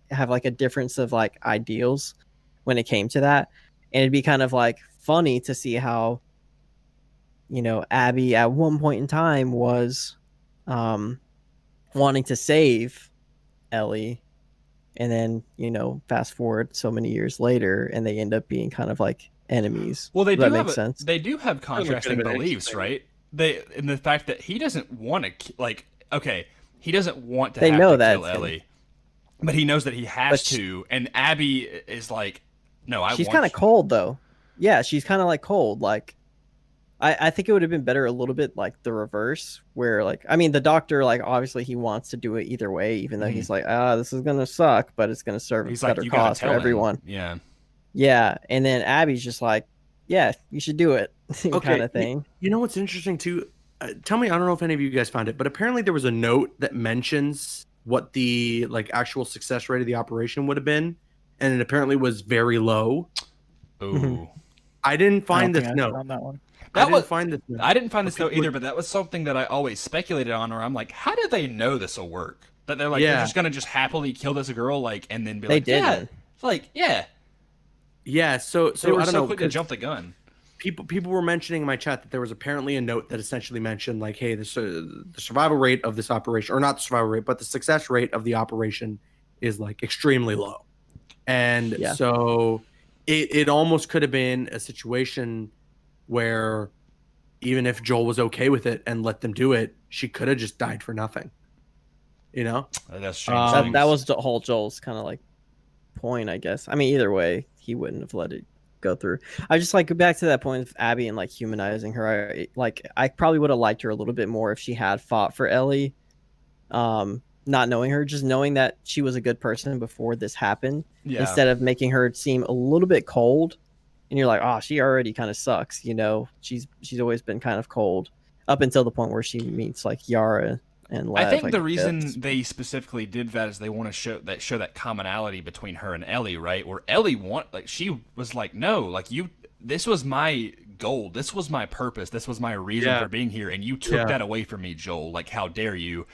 have like a difference of like ideals when it came to that. And it'd be kind of like funny to see how, Abby at one point in time was wanting to save Ellie, and then fast forward so many years later and they end up being kind of like enemies. Well, they do have contrasting beliefs, right? In the fact that he doesn't want to, he doesn't want to kill Ellie, but he knows that he has to. And Abby is like, no, she's kind of cold though. Yeah, she's kind of like cold. Like, I think it would have been better a little bit like the reverse, where like, I mean, the doctor, like, obviously he wants to do it either way, even though he's like, this is gonna suck, but it's gonna serve a better cause for everyone. Yeah. Yeah, and then Abby's just like, yeah, you should do it, kind of thing. You know what's interesting too? Tell me, I don't know if any of you guys found it, but apparently there was a note that mentions what the like actual success rate of the operation would have been, and it apparently was very low. Ooh. I didn't find this note. On that one. I didn't find this note either, but that was something that I always speculated on, where I'm like, how did they know this will work? That they're like, they're just gonna just happily kill this girl, like, and then be like, didn't. It's like, yeah. Yeah, so They were I don't so know, quick to jump the gun. People were mentioning in my chat that there was apparently a note that essentially mentioned like, hey, the survival rate of this operation, or not the survival rate, but the success rate of the operation is like extremely low. And so it almost could have been a situation where even if Joel was okay with it and let them do it, she could have just died for nothing. That's strange. That was the whole Joel's kind of like point, I guess. I mean, either way, he wouldn't have let it go through. I just like go back to that point of Abby and like humanizing her. I probably would have liked her a little bit more if she had fought for Ellie. Not knowing her, just knowing that she was a good person before this happened, instead of making her seem a little bit cold. And you're like, oh, she already kind of sucks. She's always been kind of cold up until the point where she meets like Yara and Lev. I think the reason they specifically did that is they want to show that commonality between her and Ellie, right? Where Ellie she was like, no, like this was my goal, this was my purpose, this was my reason for being here, and you took that away from me, Joel. Like, how dare you?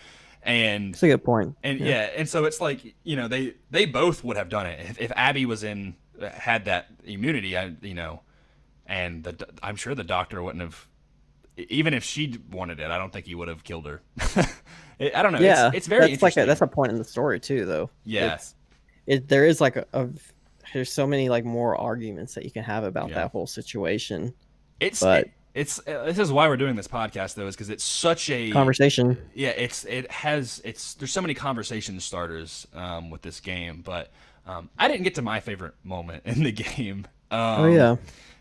And it's a good point. And and so it's like, they both would have done it if Abby had that immunity, and I'm sure the doctor wouldn't have, even if she wanted it, I don't think he would have killed her. I don't know. Yeah, It's very that's like interesting. that's a point in the story too, though. Yeah. There is like there's so many like more arguments that you can have about Yeah. that whole situation. This is why we're doing this podcast though, is because it's such a Conversation. Yeah, there's so many conversation starters with this game, but I didn't get to my favorite moment in the game. Oh yeah.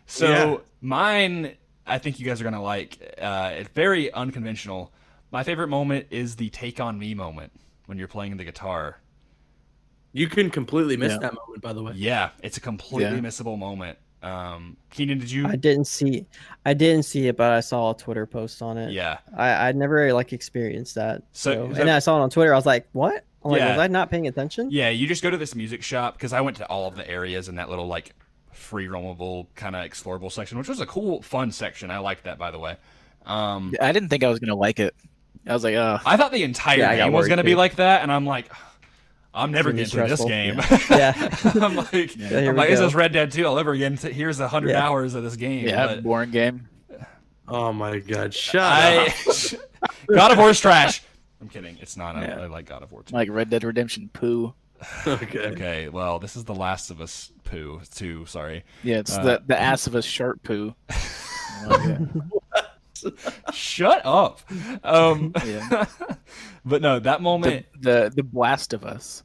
So mine, I think you guys are gonna like. It's very unconventional. My favorite moment is the "Take on Me" moment when you're playing the guitar. You can completely miss that moment, by the way. Yeah, it's a completely missable moment. Keenan, did you? I didn't see it, but I saw a Twitter post on it. Yeah. I'd never like experienced that. So- And then I saw it on Twitter. I was like, what? I'm like, Yeah. was I not paying attention? Yeah, you just go to this music shop, because I went to all of the areas in that little like free roamable kind of explorable section, which was a cool, fun section. I liked that, by the way. I didn't think I was gonna like it. I was like, I thought the entire Yeah, I got game was worried going to be too. like that, and I'm like, I'm never It's getting gonna through be this game. Yeah. I'm like, here I'm we like, is go. this Red Dead 2 all over again? Here's 100 Yeah. hours of this game. yeah, But boring game. Oh my god, shut up. God of War's trash. I'm kidding. It's not. Yeah. I like God of War 2. Like Red Dead Redemption poo. Okay. Okay, well, this is The Last of Us 2. Sorry. Yeah, it's the ass of a shark poo. Shut up. Yeah. But no, that moment. The Blast of Us.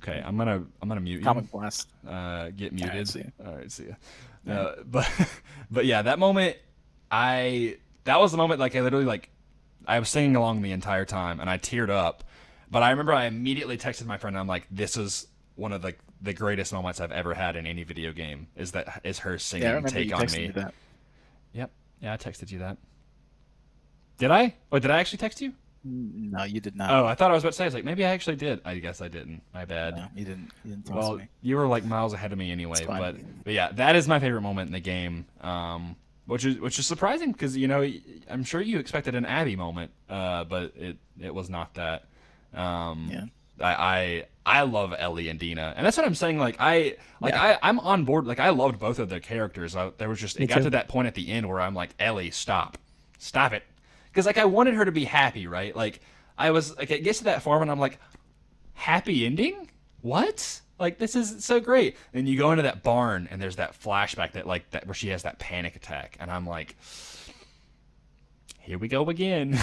Okay, I'm gonna mute you. Comic Blast. Get All right, muted. see ya. All right, see ya. But yeah, that moment, that was the moment, like, I literally, like, I was singing along the entire time, and I teared up. But I remember I immediately texted my friend, and I'm like, this is one of the greatest moments I've ever had in any video game, is her singing Yeah, I remember Take you on texting Me. me that. Yep. Yeah, I texted you that. Did I? Or did I actually text you? No, you did not. Oh, I thought I was about to say, I was like, maybe I actually did. I guess I didn't. My bad. No, you didn't. You didn't text Well, me. you were like miles ahead of me anyway, It's fine. but yeah, that is my favorite moment in the game, which is surprising because I'm sure you expected an Abby moment, but it was not that. Yeah. I love Ellie and Dina, and that's what I'm saying. I'm on board. Like, I loved both of their characters. There was just it Me got too. to that point at the end where I'm like, Ellie, stop it, because like I wanted her to be happy, right? Like I was like, it gets to that farm and I'm like, happy ending? What? Like, this is so great. And you go into that barn and there's that flashback that where she has that panic attack, and I'm like, here we go again.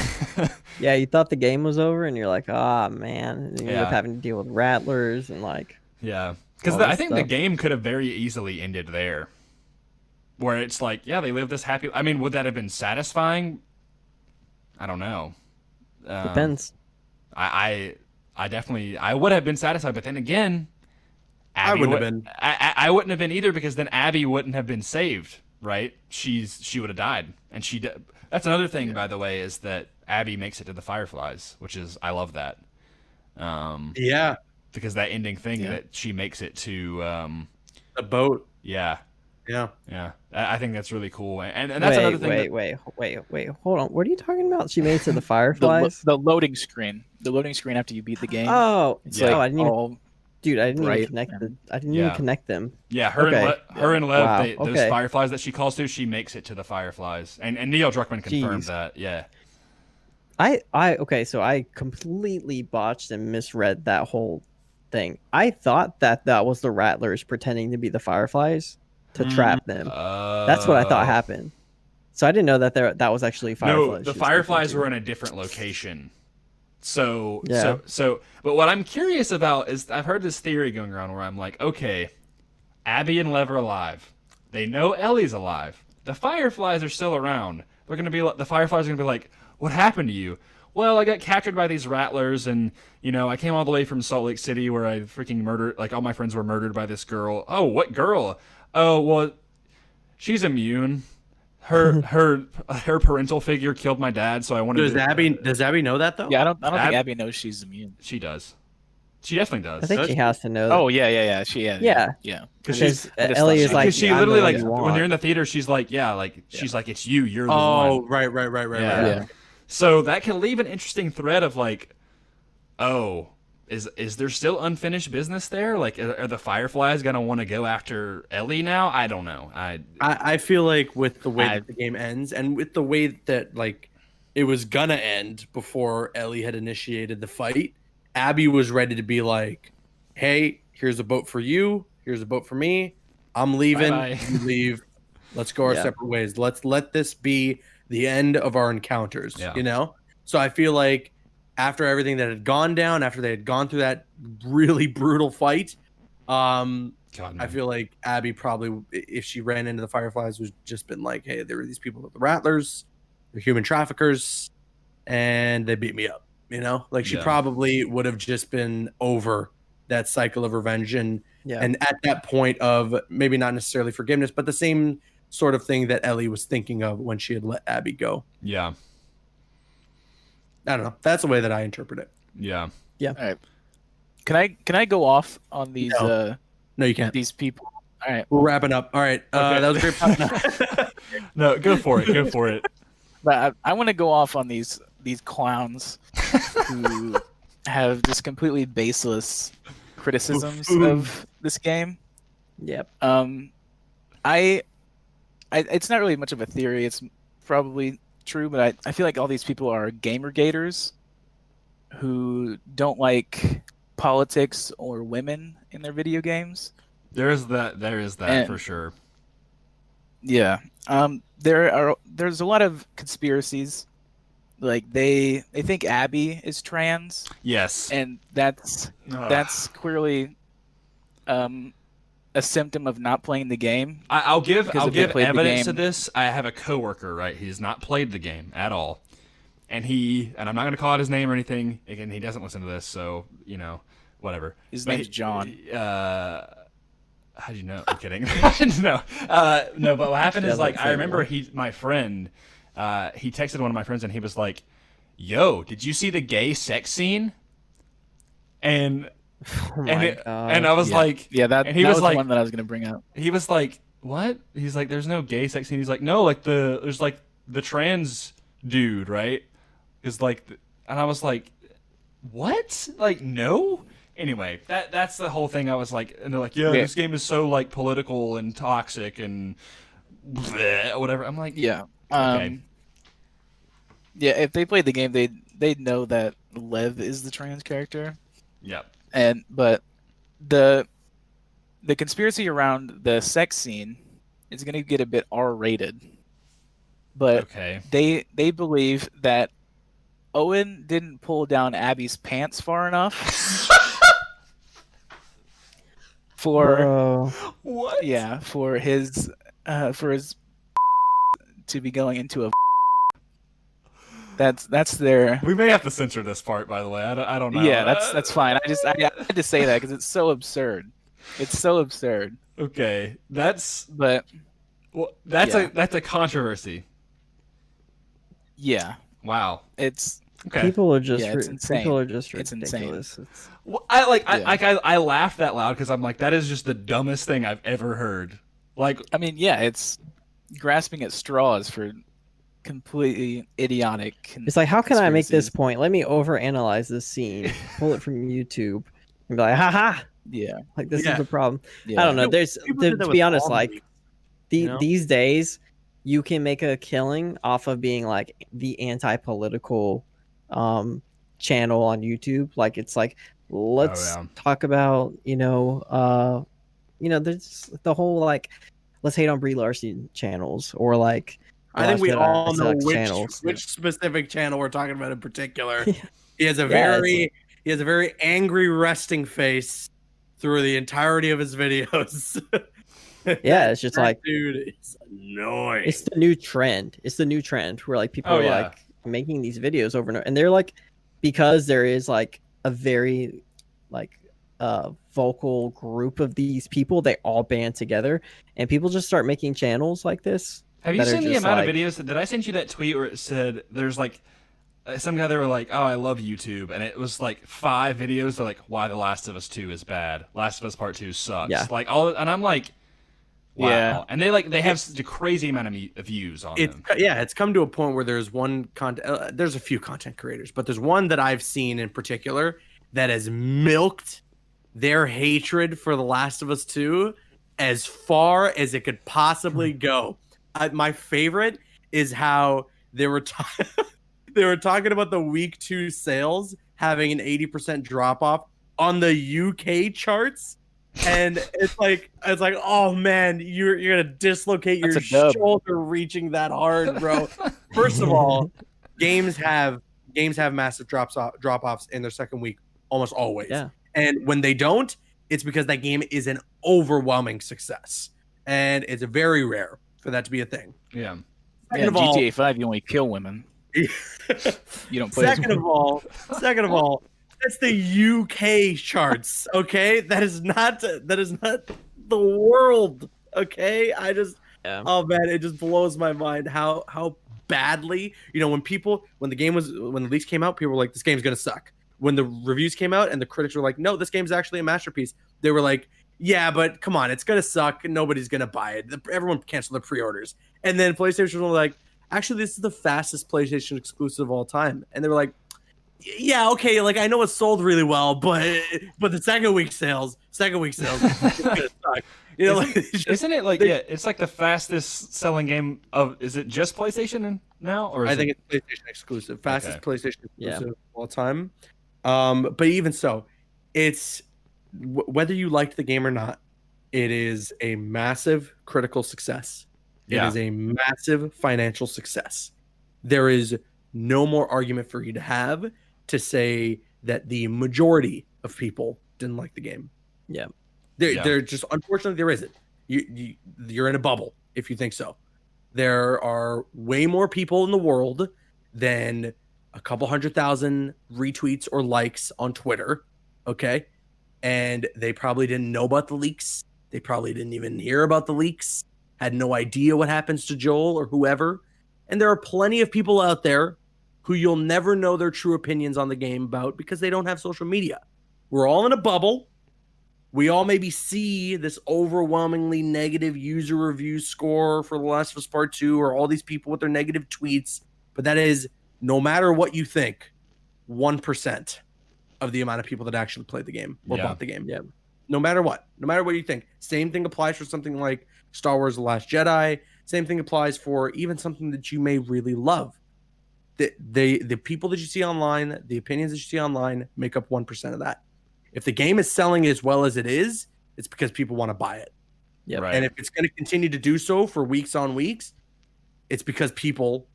Yeah, you thought the game was over, and you're like, ah, man. And you end up Yeah. having to deal with rattlers and like. Yeah, because All this I think the stuff. game could have very easily ended there, where it's like, yeah, they live this happy. I mean, would that have been satisfying? I don't know. Depends. I definitely would have been satisfied, but then again, I Abby wouldn't have would- been. I wouldn't have been either, because then Abby wouldn't have been saved, right? She would have died, and that's another thing, by the way, is that Abby makes it to the Fireflies, which is, I love that. Yeah, Because that ending thing Yeah. that she makes it to, the boat. yeah. Yeah. Yeah, I think that's really cool, and that's another thing. Wait. Hold on. What are you talking about? She made it to the The, Fireflies? the loading screen. The loading screen after you beat the game. Oh, It's yeah. like I didn't even, all dude, I didn't bright even connect and- I didn't Yeah. even connect them. Yeah, her Okay. and Lev, Wow, those okay. Fireflies that she calls to, she makes it to the Fireflies, and Neil Druckmann confirmed Jeez. that. Yeah, Okay, so I completely botched and misread that whole thing. I thought that was the rattlers pretending to be the Fireflies to trap them. That's what I thought happened. So I didn't know that that was actually Fireflies. No, the she was Fireflies speaking were to. in a different location. So, Yeah. but what I'm curious about is, I've heard this theory going around where I'm like, okay, Abby and Lev are alive. They know Ellie's alive. The Fireflies are still around. They're gonna be the Fireflies are gonna be like, what happened to you? Well, I got captured by these rattlers, and I came all the way from Salt Lake City, where I freaking murdered, like, all my friends were murdered by this girl. Oh, what girl? Oh, well, she's immune. Her parental figure killed my dad, so I wanted Does to. Abby know that though? Yeah, I don't think Ab- Abby knows she's immune. She does. She definitely does. I think she has to know. Oh yeah. She Yeah. yeah. Because Because I just Ellie thought is she- like, because she "I'm literally, the one like, you when want." they're in the theater, she's like, yeah, like, she's like, it's you. You're the Oh, one. right. Yeah. Yeah. So that can leave an interesting thread of like, oh, is there still unfinished business there? Like, are the Fireflies gonna want to go after Ellie now? I don't know. I feel like with the way I- that the game ends, and with the way that like it was gonna end before Ellie had initiated the fight, Abby was ready to be like, hey, here's a boat for you, here's a boat for me, I'm leaving. Bye-bye. You leave, let's go our Yeah. separate ways, let's let this be the end of our encounters. Yeah. You know, so I feel like after everything that had gone down, after they had gone through that really brutal fight, God, I man. feel like Abby probably, if she ran into the Fireflies, was just been like, hey, there were these people with the Rattlers, they're human traffickers, and they beat me up. You know, like she Yeah. probably would have just been over that cycle of revenge, and Yeah. and at that point of maybe not necessarily forgiveness, but the same sort of thing that Ellie was thinking of when she had let Abby go. Yeah. I don't know. That's the way that I interpret it. Yeah. All right. Can I go off on these No, you can't. these people? All right. We're wrapping up. All right. Okay. That was great. No, go for it. Go for it. But I want to go off on these clowns who have just completely baseless criticisms of this game. Yep. It's not really much of a theory. It's probably true, but I feel like all these people are gamergaters who don't like politics or women in their video games. There is that And- for sure. Yeah. There's a lot of conspiracies. Like they think Abby is trans, Yes. and that's clearly a symptom of not playing the game. I'll give Because if they played the evidence to game- this. I have a coworker, right? He's not played the game at all, and I'm not going to call out his name or anything. Again, he doesn't listen to this, so whatever. His But name's John. How do you know? I'm kidding. No, no. But what happened is, Doesn't like, I say remember more. my friend, he texted one of my friends, and he was like, "Yo, did you see the gay sex scene?" And Oh my God. and I was like, Yeah, that and he that was was like, the one that I was gonna bring up. he was like, "What?" He's like, "There's no gay sex scene." He's like, "No, like there's like the trans dude, right?" Is like, and I was like, "What? Like, no." Anyway, that's the whole thing. I was like, and they're like, "Yeah, Yeah. this game is so like political and toxic and bleh, whatever." I'm like, Yeah. Okay. Yeah, if they played the game, they'd know that Lev is the trans character. yeah, But the conspiracy around the sex scene is going to get a bit R-rated. But okay, they believe that Owen didn't pull down Abby's pants far enough for Bro. what? for his to be going into a. That's their. We may have to censor this part, by the way. I don't know. Yeah, that's fine. I had to say that because it's so absurd. It's so absurd. okay. That's But Yeah. that's a controversy. yeah, Wow. it's Okay. People are just Yeah, it's insane. people are just It's insane. ridiculous. It's, Well, Yeah. I laughed that loud because I'm like, that is just the dumbest thing I've ever heard. Like, I mean, yeah, it's grasping at straws for completely idiotic. it's like, how can I make this conspiracies. point? Let me overanalyze this scene, pull it from YouTube, and be like, haha, Yeah, like this Yeah. is the problem. yeah. I don't know. People- There's people to, did that to with be honest, Zombies, like you know? these days, you can make a killing off of being like the anti-political channel on YouTube. Like it's like, let's yeah. talk about there's the whole like, let's hate on Brie Larson channels, or like I think we Watch all that know sucks which channels. specific channel we're talking about in particular. Yeah. He has a Yeah, it's very angry resting face through the entirety of his videos. Yeah, it's just That like, dude is annoying. it's the new trend. It's the new trend where like people Oh, are yeah. like making these videos over and over, and they're like, because there is like a very like vocal group of these people, they all band together, and people just start making channels like this. have you that are seen the just amount like- of videos? Did I send you that tweet where it said there's like some guy they were like, "Oh, I love YouTube," and it was like 5 videos. They're like, "Why The Last of Us 2 is bad. Last of Us Part 2 sucks." Yeah. Like all, and I'm like, wow. Yeah. And they have such a crazy amount of views on It's them. it's come to a point where there's one content. There's a few content creators, but there's one that I've seen in particular that has milked their hatred for The Last of Us 2 as far as it could possibly go. My favorite is how they were they were talking about the week 2 sales having an 80% drop off on the UK charts. And it's like, oh man, you're gonna dislocate your That's a dub. shoulder reaching that hard, bro. First of all, games have massive drop offs in their second week almost always. Yeah. And when they don't, it's because that game is an overwhelming success, and it's very rare for that to be a thing. Yeah. Yeah, GTA 5, you only kill women. You don't play. Second of all, that's the UK charts. Okay, that is not the world. Okay, oh man, it just blows my mind how badly, when the leaks came out, people were like, this game's gonna suck. When the reviews came out and the critics were like, no, this game's actually a masterpiece, they were like, yeah, but come on, it's gonna suck and nobody's gonna buy it. Everyone canceled their pre-orders. And then PlayStation were like, actually, this is the fastest PlayStation exclusive of all time. And they were like, yeah, okay, like I know it sold really well, but the second week sales it's gonna suck. Isn't it like it's like the fastest selling game of? Is it just PlayStation now, or I think it's PlayStation exclusive, fastest PlayStation exclusive of all time. But even so, it's whether you liked the game or not, it is a massive critical success. It is a massive financial success. There is no more argument for you to have to say that the majority of people didn't like the game. Yeah. They're just, unfortunately, there isn't. You're in a bubble if you think so. There are way more people in the world than a couple 100,000 retweets or likes on Twitter. Okay. And they probably didn't know about the leaks. They probably didn't even hear about the leaks, had no idea what happens to Joel or whoever. And there are plenty of people out there who you'll never know their true opinions on the game about because they don't have social media. We're all in a bubble. We all maybe see this overwhelmingly negative user review score for The Last of Us Part 2 or all these people with their negative tweets. But that is, no matter what you think, 1% of the amount of people that actually played the game or bought the game. Yeah. No matter what you think. Same thing applies for something like Star Wars The Last Jedi. Same thing applies for even something that you may really love. The people that you see online, the opinions that you see online make up 1% of that. If the game is selling as well as it is, it's because people want to buy it. Yeah. Right. And if it's going to continue to do so for weeks on weeks, it's because people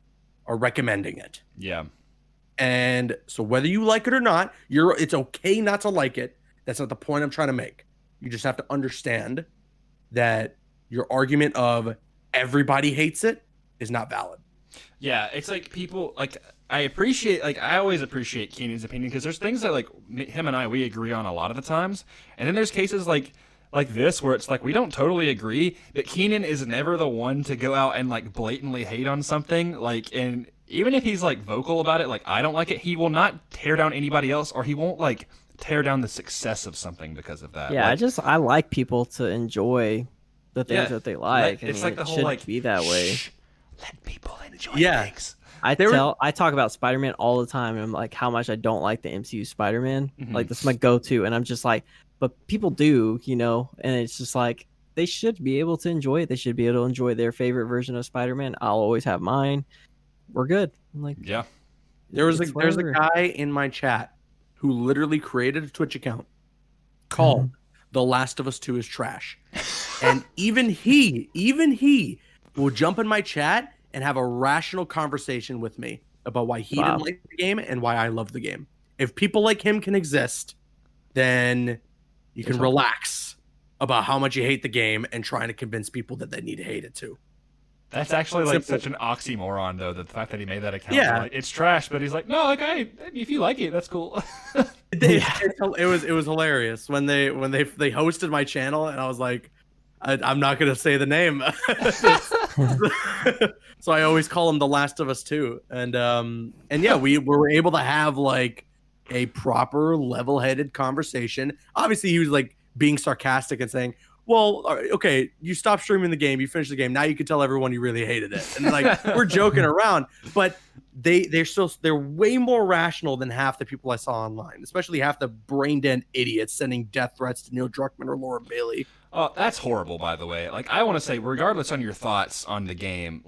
are recommending it. Yeah. And so whether you like it or not, it's okay not to like it. That's not the point I'm trying to make. You just have to understand that your argument of everybody hates it is not valid. Yeah, it's like people I always appreciate Keenan's opinion because there's things that him and we agree on a lot of the times, and then there's cases like this where it's like we don't totally agree, but Keenan is never the one to go out and blatantly hate on something, and even if he's vocal about it, I don't like it, he will not tear down anybody else, or he won't tear down the success of something because of that. Yeah, I like people to enjoy the things that they like. It's I mean, the it whole shouldn't be that way. Let people enjoy things. I talk about Spider-Man all the time, and I'm like how much I don't like the MCU Spider-Man. Mm-hmm. That's my go-to, and I'm just like, but people do, and it's just they should be able to enjoy it. They should be able to enjoy their favorite version of Spider-Man. I'll always have mine. We're good. I'm yeah. There's a guy in my chat who literally created a Twitch account called The Last of Us 2 is trash. And even he will jump in my chat and have a rational conversation with me about why he didn't like the game and why I love the game. If people like him can exist, then you can relax about how much you hate the game and trying to convince people that they need to hate it too. That's actually such an oxymoron, though. The fact that he made that account, it's trash, but he's like, no, if you like it, that's cool. It was hilarious when they hosted my channel, and I was like, I'm not gonna say the name, so I always call him The Last of Us 2, and yeah, we were able to have a proper, level-headed conversation. Obviously, he was being sarcastic and saying, well, okay, you stopped streaming the game, you finished the game, now you can tell everyone you really hated it. And we're joking around, but they're way more rational than half the people I saw online, especially half the brain-dead idiots sending death threats to Neil Druckmann or Laura Bailey. Oh, that's horrible, by the way. I want to say, regardless on your thoughts on the game,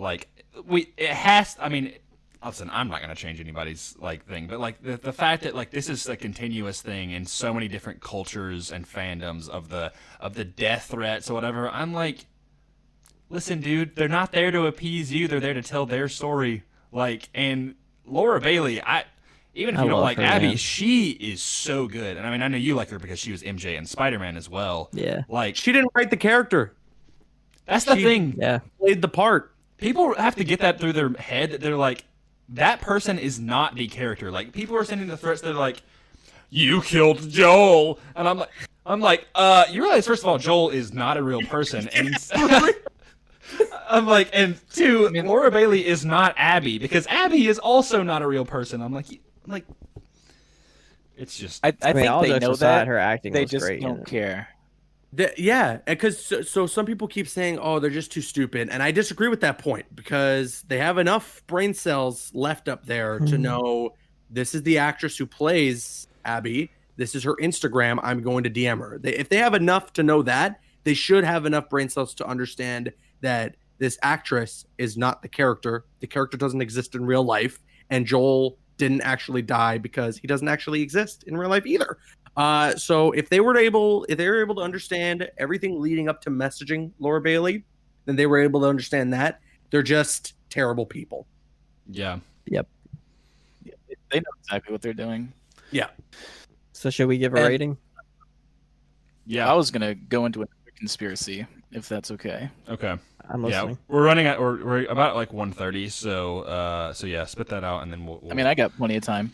listen, I'm not gonna change anybody's like thing, but like the fact that like this is a continuous thing in so many different cultures and fandoms of the death threats or whatever. I'm like, listen, dude, they're not there to appease you. They're there to tell their story. Like, and Laura Bailey, even if you don't like her, Abby, man. she is so good. And I mean, I know you like her because she was MJ and Spider-Man as well. Yeah. Like, She didn't write the character. that's the thing. Yeah. Played the part. People have to get that through their head that they're like, that person is not the character. Like, people are sending the threats. They're like, you killed Joel, and I'm like, you realize first of all, Joel is not a real person, and I'm like, and two, Laura Bailey is not Abby because Abby is also not a real person. I'm like, it's just. I think all they jokes know aside, that. her acting They was just great. don't care. Yeah, because so some people keep saying, "Oh, they're just too stupid," and I disagree with that point because they have enough brain cells left up there to know this is the actress who plays Abby. This is her Instagram. I'm going to DM her. If they have enough to know that, they should have enough brain cells to understand that this actress is not the character. The character doesn't exist in real life, and Joel didn't actually die because he doesn't actually exist in real life either. So if they were able to understand everything leading up to messaging Laura Bailey, then they were able to understand that they're just terrible people. Yeah. Yep. They know exactly what they're doing. Yeah. So should we give a And- rating? Yeah. I was gonna go into another conspiracy, if that's okay. Okay. I'm Yeah, listening. we're about like 1:30, so yeah, spit that out and then we'll I mean, I got plenty of time.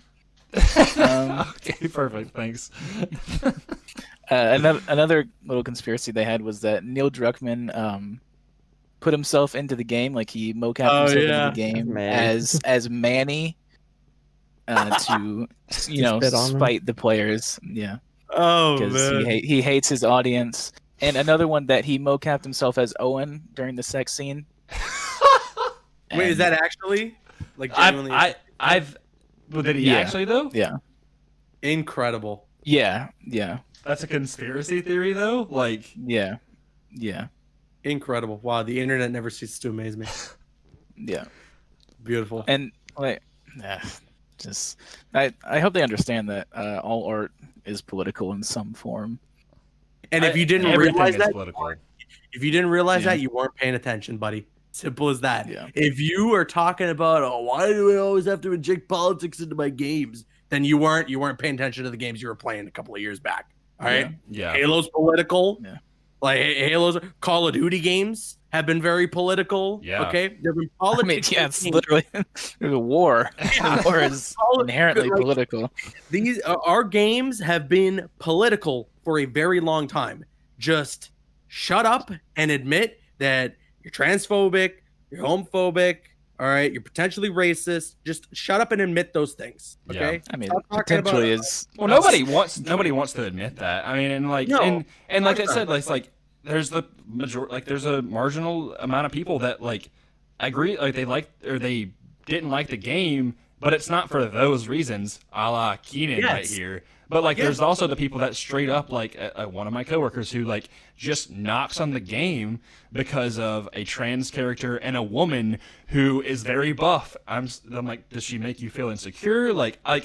okay, perfect, thanks. Another little conspiracy they had was that Neil Druckmann put himself into the game, like he mocapped himself into the game as Manny to spit on them. spite the players. Yeah, Oh because he hates his audience. And another one that he mocapped himself as Owen during the sex scene. Wait, is And- that actually like genuinely Well, did he Yeah. actually though? Yeah, incredible? yeah. That's a conspiracy theory though. Like, Yeah. Incredible. Wow, the internet never ceases to amaze me. Yeah. Beautiful. And like, just I hope they understand that all art is political in some form. And if you didn't everything realize is that, political. if you didn't realize Yeah. that, you weren't paying attention, buddy. Simple as that. Yeah. If you are talking about, oh, why do we always have to inject politics into my games? Then you weren't paying attention to the games you were playing a couple of years back. All right. Yeah. Halo's political. Yeah. Like Halo's Call of Duty games have been very political. Yeah. Okay. There've been I mean, politics. yeah, it's literally there's a war. The war is inherently Like, political. These our games have been political for a very long time. Just shut up and admit that you're transphobic, you're homophobic, all right, you're potentially racist. Just shut up and admit those things. Okay. Yeah. I mean, Stop talking potentially about- is Well, nobody wants to admit that. I mean, and like No, and like I course said, not. it's like there's there's a marginal amount of people that like agree, like they didn't like the game, but it's not for those reasons, a la Keenan right Yes. here. But like, Yes. there's also the people that straight up like one of my coworkers who like just knocks on the game because of a trans character and a woman who is very buff. I'm like, does she make you feel insecure? Like I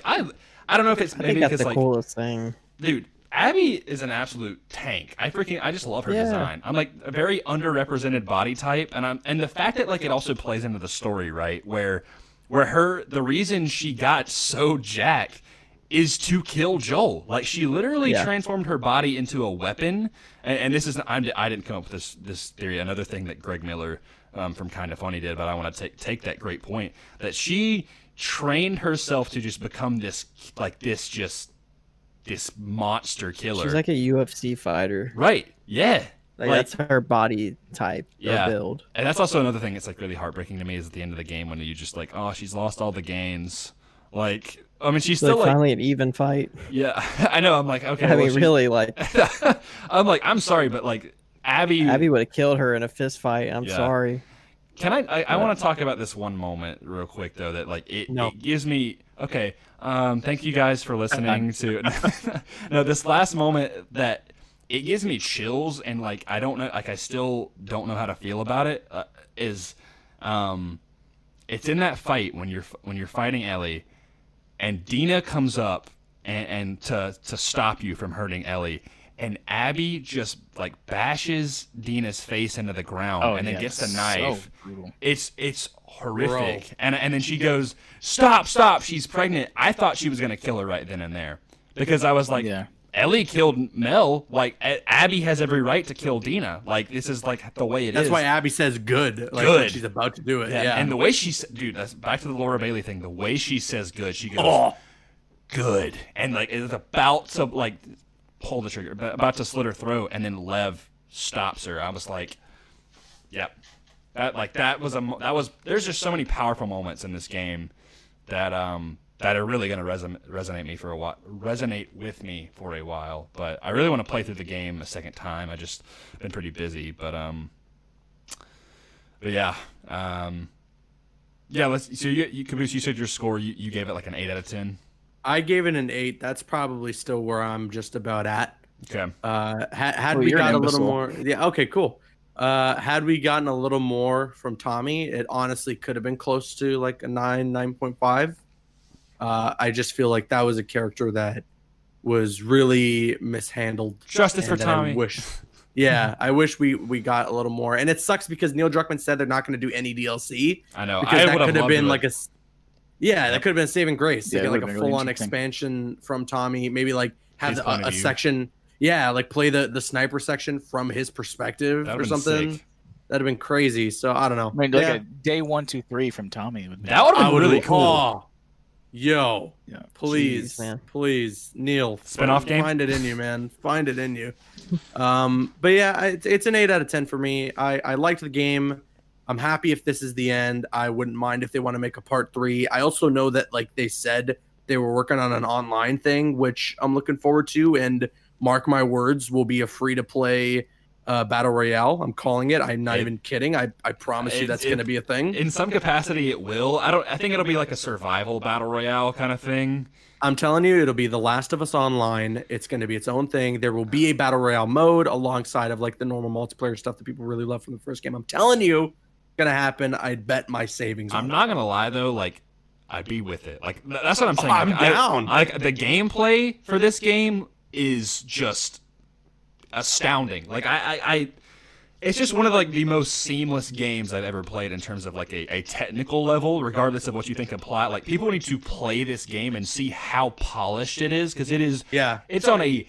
don't know if it's I maybe think that's because the like, coolest thing. dude, Abby is an absolute tank. I just love her Yeah. design. I'm like a very underrepresented body type, and the fact that like it also plays into the story, right? Where the reason she got so jacked is to kill Joel. Like she literally Yeah. transformed her body into a weapon. And this is I didn't come up with this theory. Another thing that Greg Miller from Kind of Funny did, but I want to take that great point that she trained herself to just become this monster killer. She's like a UFC fighter. Right. Yeah. Like, that's her body type Yeah. or build. And that's also another thing that's like really heartbreaking to me is at the end of the game when you just like, oh, she's lost all the gains. Like, I mean, she's So still like, finally an even fight. yeah, I know. I'm like, okay. I well, mean, she's- really, like I'm like, I'm sorry, but like, Abby Abby would have killed her in a fist fight. I'm Yeah. sorry. Can I want to talk about this one moment real quick though that like it gives me okay. Thank you guys for listening to no this last moment that it gives me chills and like I don't know like I still don't know how to feel about it is it's in that fight when you're fighting Ellie, and Dina comes up and to stop you from hurting Ellie, and Abby just like bashes Dina's face into the ground and then gets the knife. So brutal. It's horrific. And then she goes, stop, she's pregnant. I thought she was gonna kill her right then and there, because I was like, Ellie killed Mel. Like, Abby has every right to kill Dina. Like, this is like the way it is. That's why Abby says good. Like, Good. when she's about to do it. Yeah. And the way she dude, that's back to the Laura Bailey thing. The way she says good, she goes, good, and like is about to like pull the trigger, about to slit her throat, and then Lev stops her. I was like, yep, that was. There's just so many powerful moments in this game that are really gonna resonate with me for a while. But I really want to play through the game a second time. I just been pretty busy, but yeah. Yeah, so Caboose, you said your score, you gave it like an 8 out of 10. I gave it an 8. That's probably still where I'm just about at. Okay. Had we got a little more, okay, cool. Had we gotten a little more from Tommy, it honestly could have been close to like a 9.5. I just feel like that was a character that was really mishandled. Justice for Tommy. I wish we got a little more. And it sucks because Neil Druckmann said they're not going to do any DLC. I know. Because that could have been like that could have been a saving grace. Yeah, To get like a really full-on interesting. expansion from Tommy. Maybe like have His point of a view. section. Yeah, like play the sniper section from his perspective That or would've been something. sick. That'd have been crazy. So I don't know. I mean, like a day 1, 2, 3 from Tommy. That would have been really cool. Oh, yo, Yeah. please, Jeez, man. please, Neil, Spin-off game? Find it in you, man. Find it in you. But yeah, it's an 8 out of 10 for me. I liked the game. I'm happy if this is the end. I wouldn't mind if they want to make a part 3. I also know that like they said they were working on an online thing, which I'm looking forward to. And mark my words, will be a free to play battle royale. I'm calling it. I'm not even kidding. I promise you that's going to be a thing. In some capacity, it will. I think it'll be like a survival battle royale kind of thing. I'm telling you, it'll be The Last of Us Online. It's going to be its own thing. There will be a battle royale mode alongside of like the normal multiplayer stuff that people really love from the first game. I'm telling you, going to happen. I'd bet my savings. I'm on not gonna lie though, like I'd be with it. Like that's what I'm saying. I'm Like, down. Like the gameplay for this game is just astounding. Like I it's just one of like the most seamless games I've ever played in terms of like a technical level, regardless of what you think of plot. Like people need to play this game and see how polished it is, because it is. Yeah. It's on a.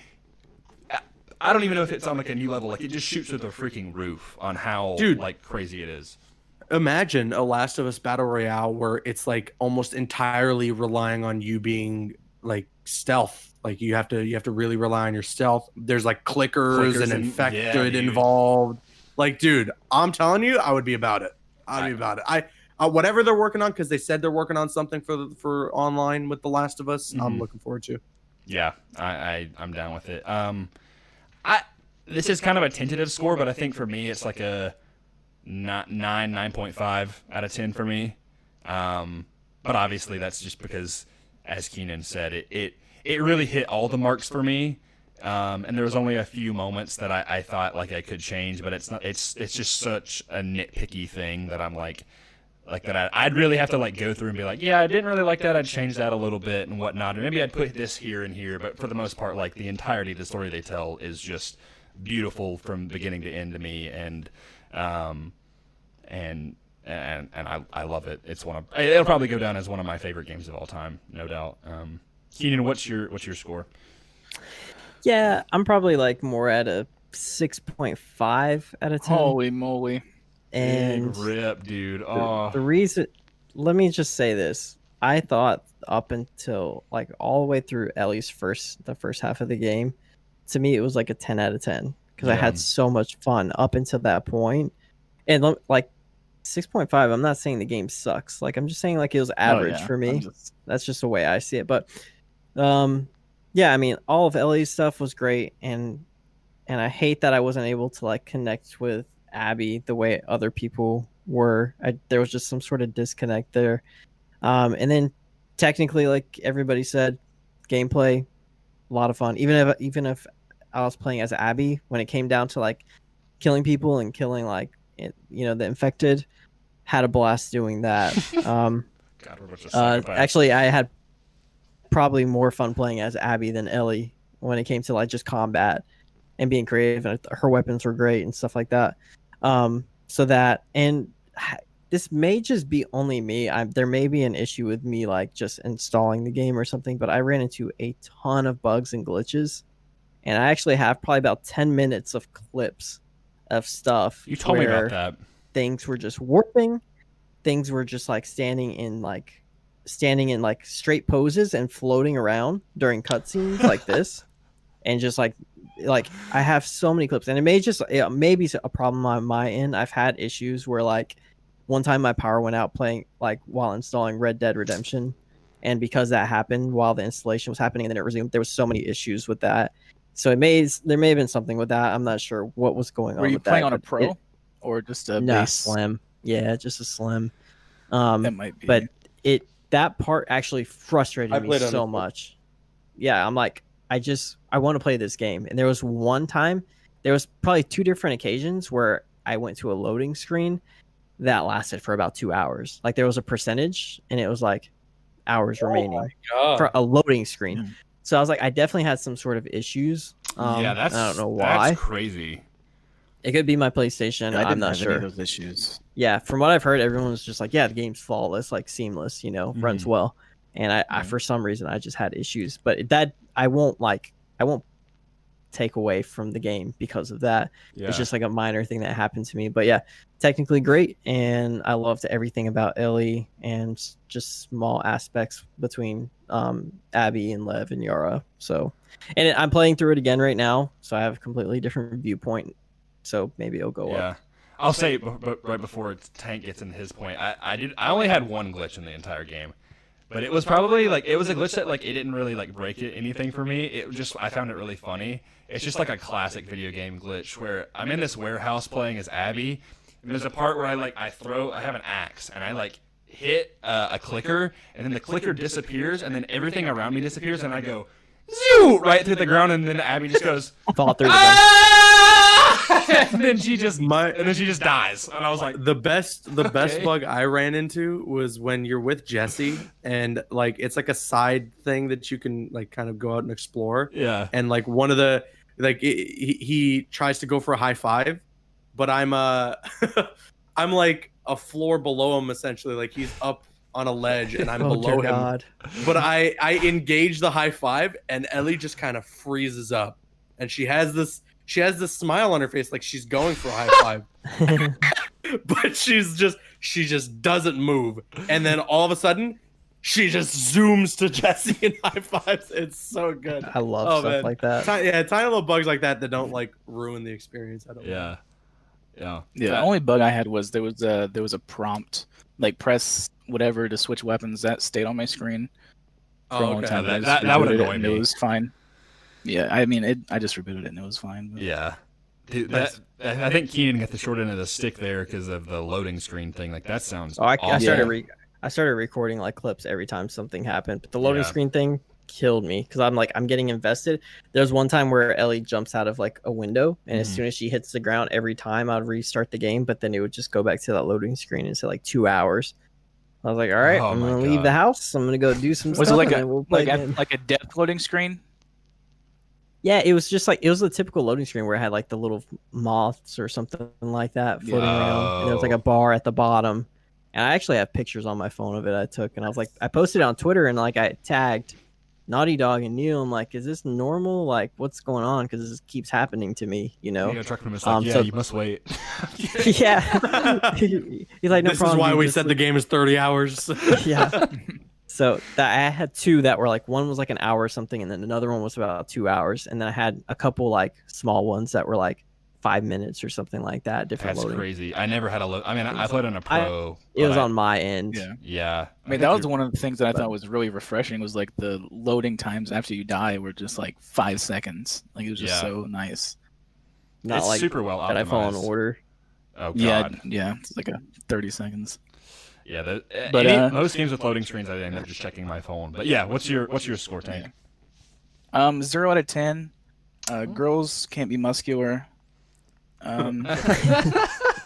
I don't even know if it's on like a new level. Like it just shoots through the freaking roof on how Dude. like crazy it is. Imagine a Last of Us battle royale where it's like almost entirely relying on you being like stealth. Like you have to really rely on your stealth. There's like clickers and infected dude. involved. Like, dude, I'm telling you, I would be about it. I'd be about it. I whatever they're working on, because they said they're working on something for online with The Last of Us. I'm looking forward to. Yeah, I'm down with it. This is kind of a tentative score, but I think for me it's like a 9.5 out of 10 for me. But obviously that's just because, as Keenan said, it really hit all the marks for me. And there was only a few moments that I thought like I could change, but it's not. It's just such a nitpicky thing that I'm like that. I'd really have to like go through and be like, yeah, I didn't really like that. I'd change that a little bit and whatnot, and maybe I'd put this here and here. But for the most part, like the entirety of the story they tell is just beautiful from beginning to end to me, and I love it. It'll probably go down as one of my favorite games of all time, no doubt. Keenan, what's your score? Yeah, I'm probably like more at a 6.5 out of 10. Holy moly. And Big rip, dude. the reason, let me just say this. I thought up until like all the way through Ellie's the first half of the game, to me it was like a 10 out of 10 because I had so much fun up until that point. And like 6.5, I'm not saying the game sucks. Like I'm just saying like it was average for me. That's just the way I see it. But yeah, I mean, all of Ellie's stuff was great, and I hate that I wasn't able to like connect with Abby the way other people were. There was just some sort of disconnect there. And then technically, like everybody said, gameplay, a lot of fun. Even if I was playing as Abby, when it came down to like killing people and killing like the infected, had a blast doing that. God, we're a bunch of psychopaths. Actually, I had probably more fun playing as Abby than Ellie when it came to like just combat and being creative, and her weapons were great and stuff like that. So that, and this may just be only me. There may be an issue with me like just installing the game or something, but I ran into a ton of bugs and glitches, and I actually have probably about 10 minutes of clips of stuff. You told me where about that. Things were just warping. Things were just like standing in like straight poses and floating around during cutscenes like this, and just like I have so many clips, and it may be a problem on my end. I've had issues where like one time my power went out playing like while installing Red Dead Redemption, and because that happened while the installation was happening and then it resumed, there was so many issues with that. So there may have been something with that. I'm not sure what was going on. Were you with playing that, on a pro or just a no, base? slim? Yeah, just a slim. That might be. But that part actually frustrated me so much. Yeah, I'm like, I want to play this game. And there was one time, there was probably 2 different occasions where I went to a loading screen that lasted for about 2 hours. Like there was a percentage and it was like hours remaining for a loading screen. Mm. So I was like, I definitely had some sort of issues. Yeah, I don't know why. That's crazy. It could be my PlayStation. I I'm didn't not have sure. any of those issues. Yeah, from what I've heard, everyone was just like, yeah, the game's flawless, like seamless, runs well. And I for some reason, I just had issues. But that I won't take away from the game because of that. Yeah. It's just like a minor thing that happened to me. But yeah, technically great. And I loved everything about Ellie and just small aspects between Abby and Lev and Yara. So, and I'm playing through it again right now. So I have a completely different viewpoint. So maybe it'll go up. I'll say, but right before Tank gets into his point, I only had one glitch in the entire game, but it was probably like, it was a glitch that like it didn't really like break anything for me. It just, I found it really funny. It's just like a classic video game glitch where I'm in this warehouse playing as Abby, and there's a part where I have an axe and I like hit a clicker, and then the clicker disappears, and then everything around me disappears, and I go zoo right through the ground, and then Abby just goes Fall through the and then she just dies, and I was like, the best bug I ran into was when you're with Jesse, and like it's like a side thing that you can like kind of go out and explore. Yeah. And like one of the he tries to go for a high five, but I'm I'm like a floor below him essentially, like he's up on a ledge and I'm below him. But I engage the high five, and Ellie just kind of freezes up, and she has this smile on her face like she's going for a high five. But she just doesn't move, and then all of a sudden she just zooms to Jesse and high fives. It's so good. I love stuff like that. Tiny little bugs like that don't like ruin the experience. I don't know. Yeah. The only bug I had was there was a prompt, like press whatever to switch weapons, that stayed on my screen for a long time. That would annoy me. It was fine. Yeah, I mean, I just rebooted it and it was fine. But... Yeah. Dude, I think Keenan got the short end of the stick there because of the loading screen thing. Like that sounds. I awful. I started recording like clips every time something happened, but the loading screen thing killed me because I'm getting invested. There's one time where Ellie jumps out of like a window, and as soon as she hits the ground, every time I'd restart the game, but then it would just go back to that loading screen and say like 2 hours. I was like, all right, I'm gonna leave the house. I'm gonna go do some stuff. Was it like like a depth loading screen? Yeah, it was just like it was a typical loading screen where it had like the little moths or something like that floating around, and there was like a bar at the bottom. And I actually have pictures on my phone of it I took, and I was like, I posted it on Twitter, and like I tagged Naughty Dog and Neil. I'm like, is this normal? Like, what's going on? Because this keeps happening to me, you know. You must wait. Yeah, he's like, no this problem. Is why dude, we said the game is 30 hours. Yeah. So I had 2 that were like, one was like an hour or something, and then another one was about 2 hours, and then I had a couple like small ones that were like 5 minutes or something like that. That's loading. Crazy. I never had a load. I mean, I played on a pro. It was on my end. Yeah. I mean, that was one of the things that I thought was really refreshing. Was like the loading times after you die were just like 5 seconds. Like it was just so nice. Not it's like super well optimized. Did I fall in order? Oh god. Yeah. It's like a 30 seconds. Yeah, but most games with loading screens, I end up just checking my phone. But yeah, what's your score, Tank? 0 out of 10. Girls can't be muscular.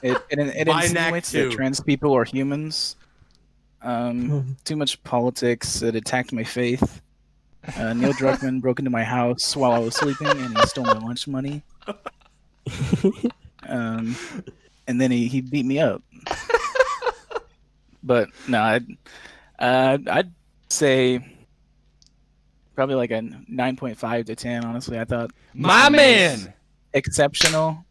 It By insinuates Knack that 2. trans people are humans. Too much politics. It attacked my faith. Neil Druckmann broke into my house while I was sleeping, and he stole my lunch money. And then he beat me up. But no, I'd say probably like a 9.5 to 10. Honestly, I thought My man. exceptional.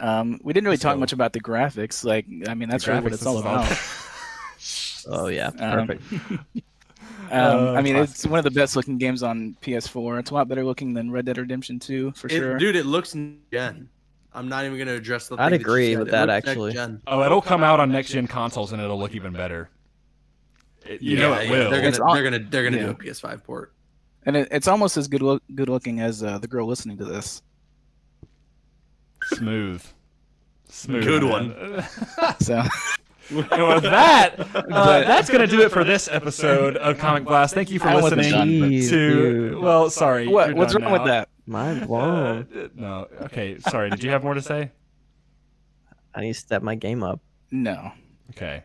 We didn't really talk So- much about the graphics. Like, I mean, that's really what graphics, it's all this is all- about. Oh yeah, perfect. I mean, it's one of the best looking games on PS4. It's a lot better looking than Red Dead Redemption 2 for sure. Dude, it looks gen. I'm not even gonna address the. I'd thing that you agree said. with It that, looks actually. next-gen. Oh, it'll come out on next gen consoles and it'll look even better. You know it will. They're It's gonna do yeah. a PS5 port. And it's almost as good looking as the girl listening to this. Smooth. Good man. one. So And with that, that's going to do it for this episode of Comic Blast. Thank you for I wasn't listening done, but- to. Dude. Well, sorry. you're what's done wrong with now. that? Mind blown. No. Okay. Sorry. Did you have more to say? I need to step my game up. No. Okay.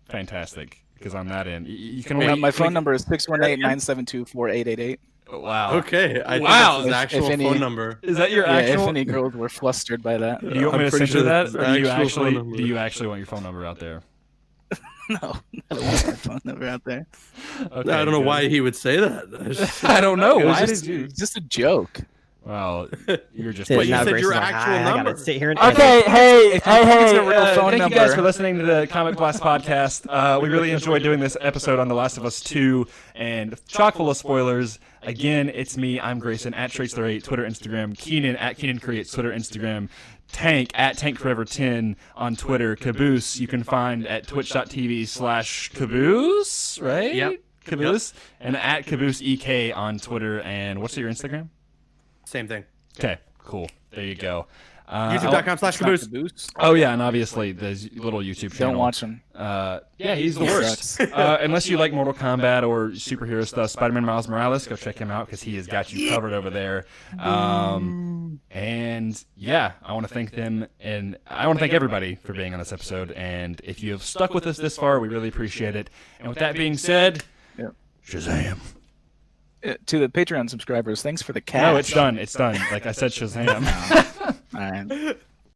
Fantastic. Because I'm that in. You can My, only. my phone number is 618-972-4888. Wow. Okay. I Wow. think that's his actual If any- phone number. Is that your Yeah, actual? if any girls were flustered by that. Do you want me I'm to pretty censor sure that, that's or do you his actual phone actually number. do you actually want your phone number out there? No, I don't want my phone number out there. Okay, I don't know good. why he would say that. I don't know. It was Why just, did you? it's just a joke. Well, you're just. But you Now said Grace your is like, actual I number. gotta sit here and Okay, hey, If it's a real phone thank you guys number- for listening to the Comic Blast podcast. We really enjoyed doing this episode on The Last of Us 2 and chock full of spoilers. Again, it's me, I'm Grayson, at Tracer8, Twitter, Instagram, Keenan, at Keenan Creates, Twitter, Instagram, Tank, at TankForever10 on Twitter, Caboose, you can find at twitch.tv/Caboose, right? Yep. Caboose, and at Caboose EK on Twitter, and what's your Instagram? Same thing. Okay, cool. There you go. YouTube.com/Caboose. Caboose. Oh yeah, and obviously the little YouTube channel. Don't watch them. Yeah, he's the worst. Unless you like Mortal Kombat or superhero stuff, Spider-Man Miles Morales, go check him out because he has got you covered over there. And yeah, I want to thank them and I want to thank everybody for being on this episode. And if you have stuck with us this far, we really appreciate it. And with that being said, Yep. Shazam! To the Patreon subscribers, thanks for the cash. No, it's done. It's done. Like I said, Shazam. All right.